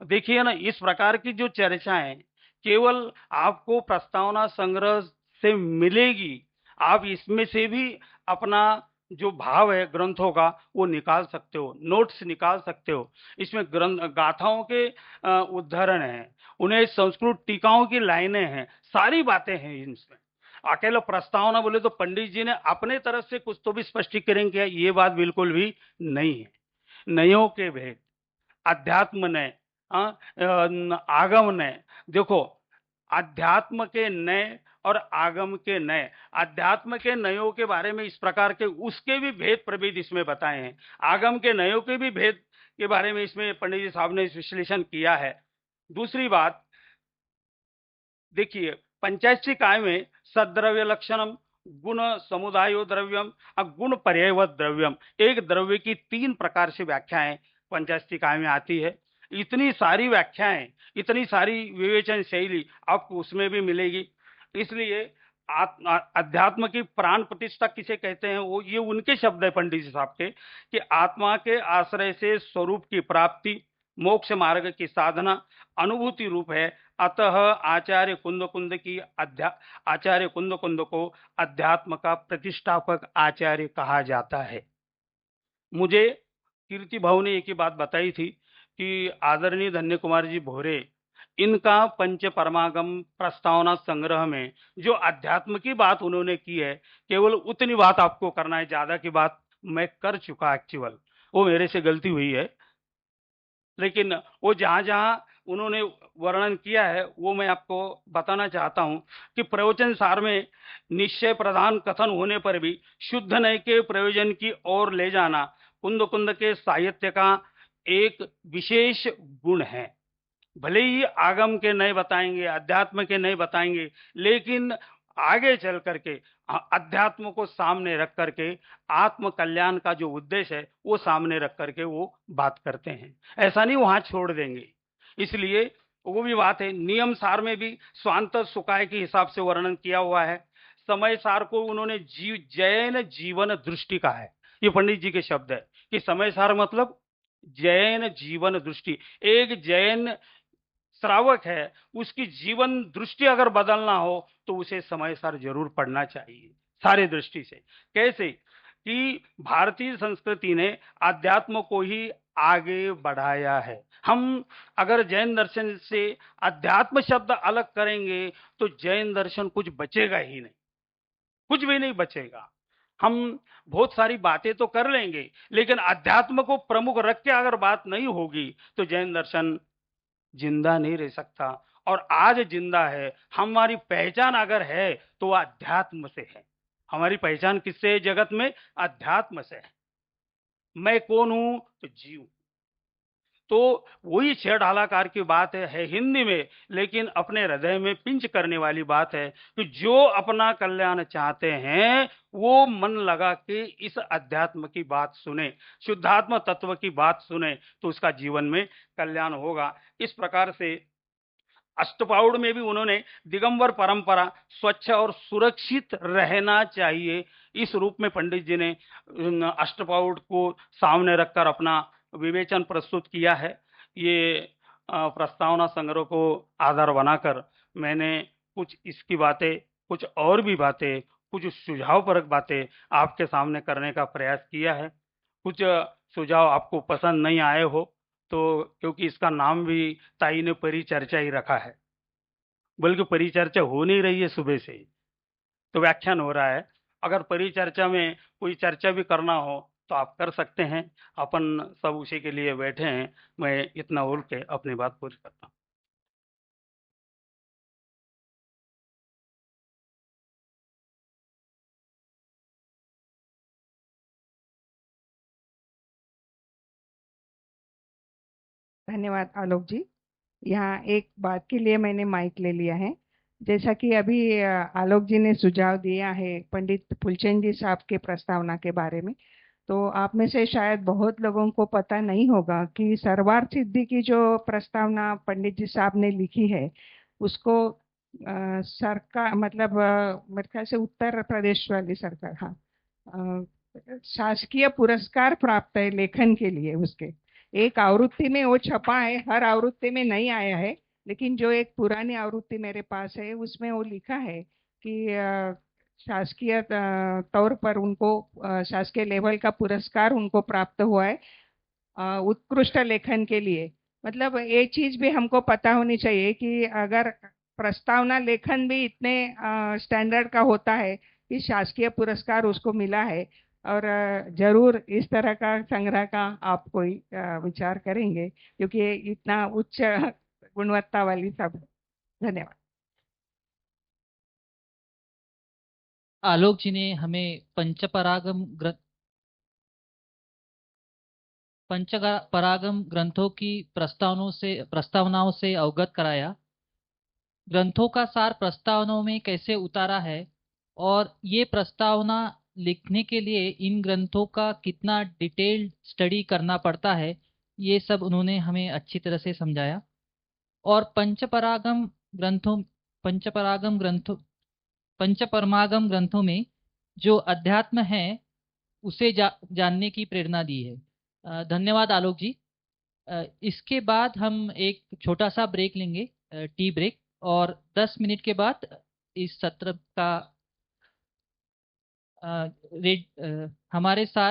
देखिए ना, इस प्रकार की जो चर्चाएं केवल आपको प्रस्तावना संग्रह से मिलेगी। आप इसमें से भी अपना जो भाव है ग्रंथों का वो निकाल सकते हो, नोट्स निकाल सकते हो। इसमें ग्रंथ गाथाओं के उदाहरण हैं, उन्हें संस्कृत टीकाओं की लाइनें हैं, सारी बातें हैं इनमें। अकेला प्रस्तावना बोले तो पंडित जी ने अपने तरफ से कुछ तो भी स्पष्टीकरण किया, ये बात बिल्कुल भी नहीं है। नयों के भेद, अध्यात्म ने, आगम ने, देखो अध्यात्म के नए और आगम के नए, अध्यात्म के नयों के बारे में इस प्रकार के उसके भी भेद प्रभेद इसमें बताए हैं, आगम के नयों के भी भेद के बारे में इसमें पंडित जी साहब ने विश्लेषण किया है। दूसरी बात देखिए, पंचायती काय में सद्रव्य लक्षणम, गुण समुदायो द्रव्यम और गुण पर्यायवत द्रव्यम, एक द्रव्य की 3 प्रकार से व्याख्याएं पंचायती काय में आती है। इतनी सारी व्याख्याएं, इतनी सारी विवेचन शैली आपको उसमें भी मिलेगी। इसलिए अध्यात्म की प्राण प्रतिष्ठा किसे कहते हैं, वो ये उनके शब्द है पंडित जी साहब के, कि आत्मा के आश्रय से स्वरूप की प्राप्ति, मोक्ष मार्ग की साधना अनुभूति रूप है। अतः आचार्य कुंद कुंद को अध्यात्म का प्रतिष्ठापक आचार्य कहा जाता है। मुझे कीर्ति भाव ने एक ही बात बताई थी कि आदरणीय धन्य कुमार जी भोरे, इनका पंच परमागम प्रस्तावना संग्रह में जो अध्यात्म की बात उन्होंने की है, केवल उतनी बात आपको करना है, ज्यादा की बात मैं कर चुका एक्चुअल, वो मेरे से गलती हुई है। लेकिन वो जहां जहां उन्होंने वर्णन किया है वो मैं आपको बताना चाहता हूं कि प्रवचन सार में निश्चय प्रधान कथन होने पर भी शुद्ध नय के प्रयोजन की ओर ले जाना कुंद कुंद के साहित्य का एक विशेष गुण है। भले ही आगम के नए बताएंगे, अध्यात्म के नए बताएंगे, लेकिन आगे चल करके अध्यात्म को सामने रख करके आत्म कल्याण का जो उद्देश्य है वो सामने रख करके वो बात करते हैं। ऐसा नहीं वहां छोड़ देंगे। इसलिए वो भी बात है, नियम सार में भी स्वांत सुखाय के हिसाब से वर्णन किया हुआ है। समय सार को उन्होंने जैन जीवन दृष्टि कहा है। ये पंडित जी के शब्द है कि समय सार मतलब जैन जीवन दृष्टि। एक जैन श्रावक है, उसकी जीवन दृष्टि अगर बदलना हो तो उसे समय सार जरूर पढ़ना चाहिए, सारे दृष्टि से। कैसे कि भारतीय संस्कृति ने अध्यात्म को ही आगे बढ़ाया है। हम अगर जैन दर्शन से अध्यात्म शब्द अलग करेंगे तो जैन दर्शन कुछ बचेगा ही नहीं, कुछ भी नहीं बचेगा। हम बहुत सारी बातें तो कर लेंगे, लेकिन अध्यात्म को प्रमुख रख के अगर बात नहीं होगी तो जैन दर्शन जिंदा नहीं रह सकता। और आज जिंदा है, हमारी पहचान अगर है तो वह अध्यात्म से है। हमारी पहचान किससे है जगत में? अध्यात्म से है। मैं कौन हूं? तो जीव। तो वही छेड़ालाकार की बात है हिंदी में, लेकिन अपने हृदय में पिंच करने वाली बात है कि जो अपना कल्याण चाहते हैं वो मन लगा के इस अध्यात्म की बात सुने, शुद्धात्म तत्व की बात सुने, तो उसका जीवन में कल्याण होगा। इस प्रकार से अष्टपाउड़ में भी उन्होंने दिगंबर परंपरा, स्वच्छ और सुरक्षित रहना चाहिए, इस रूप में पंडित जी ने अष्टपाउड़ को सामने रखकर अपना विवेचन प्रस्तुत किया है। ये प्रस्तावना संग्रह को आधार बनाकर मैंने कुछ इसकी बातें, कुछ और भी बातें, कुछ सुझावपरक बातें आपके सामने करने का प्रयास किया है। कुछ सुझाव आपको पसंद नहीं आए हो तो, क्योंकि इसका नाम भी ताई ने परिचर्चा ही रखा है, बल्कि परिचर्चा हो नहीं रही है सुबह से, तो व्याख्यान हो रहा है। अगर परिचर्चा में कोई चर्चा भी करना हो तो आप कर सकते हैं। अपन सब उसी के लिए बैठे हैं। मैं इतना बोल के अपनी बात पूरी करता हूँ। धन्यवाद आलोक जी। यहाँ एक बात के लिए मैंने माइक ले लिया है। जैसा कि अभी आलोक जी ने सुझाव दिया है पंडित फुलचंद जी साहब के प्रस्तावना के बारे में, तो आप में से शायद बहुत लोगों को पता नहीं होगा कि सर्वार्थ सिद्धि की जो प्रस्तावना पंडित जी साहब ने लिखी है उसको सरकार मतलब मेरे ख्याल से उत्तर प्रदेश वाली सरकार, हाँ, शासकीय पुरस्कार प्राप्त है लेखन के लिए। उसके एक आवृत्ति में वो छपा है, हर आवृत्ति में नहीं आया है, लेकिन जो एक पुरानी आवृत्ति मेरे पास है उसमें वो लिखा है कि शासकीय तौर पर उनको शासकीय लेवल का पुरस्कार उनको प्राप्त हुआ है उत्कृष्ट लेखन के लिए। मतलब ये चीज भी हमको पता होनी चाहिए कि अगर प्रस्तावना लेखन भी इतने स्टैंडर्ड का होता है कि शासकीय पुरस्कार उसको मिला है। और जरूर इस तरह का संग्रह का आप कोई विचार करेंगे, क्योंकि ये इतना उच्च गुणवत्ता वाली सब। धन्यवाद। आलोक जी ने हमें पंचपरागम ग्रंथों की प्रस्तावनाओं से अवगत कराया। ग्रंथों का सार प्रस्तावनाओं में कैसे उतारा है और ये प्रस्तावना लिखने के लिए इन ग्रंथों का कितना डिटेल्ड स्टडी करना पड़ता है, ये सब उन्होंने हमें अच्छी तरह से समझाया। और पंचपरमागम ग्रंथों में जो अध्यात्म है उसे जानने की प्रेरणा दी है। धन्यवाद आलोक जी। इसके बाद हम एक छोटा सा ब्रेक लेंगे, टी ब्रेक, और 10 मिनट के बाद इस सत्र का हमारे साथ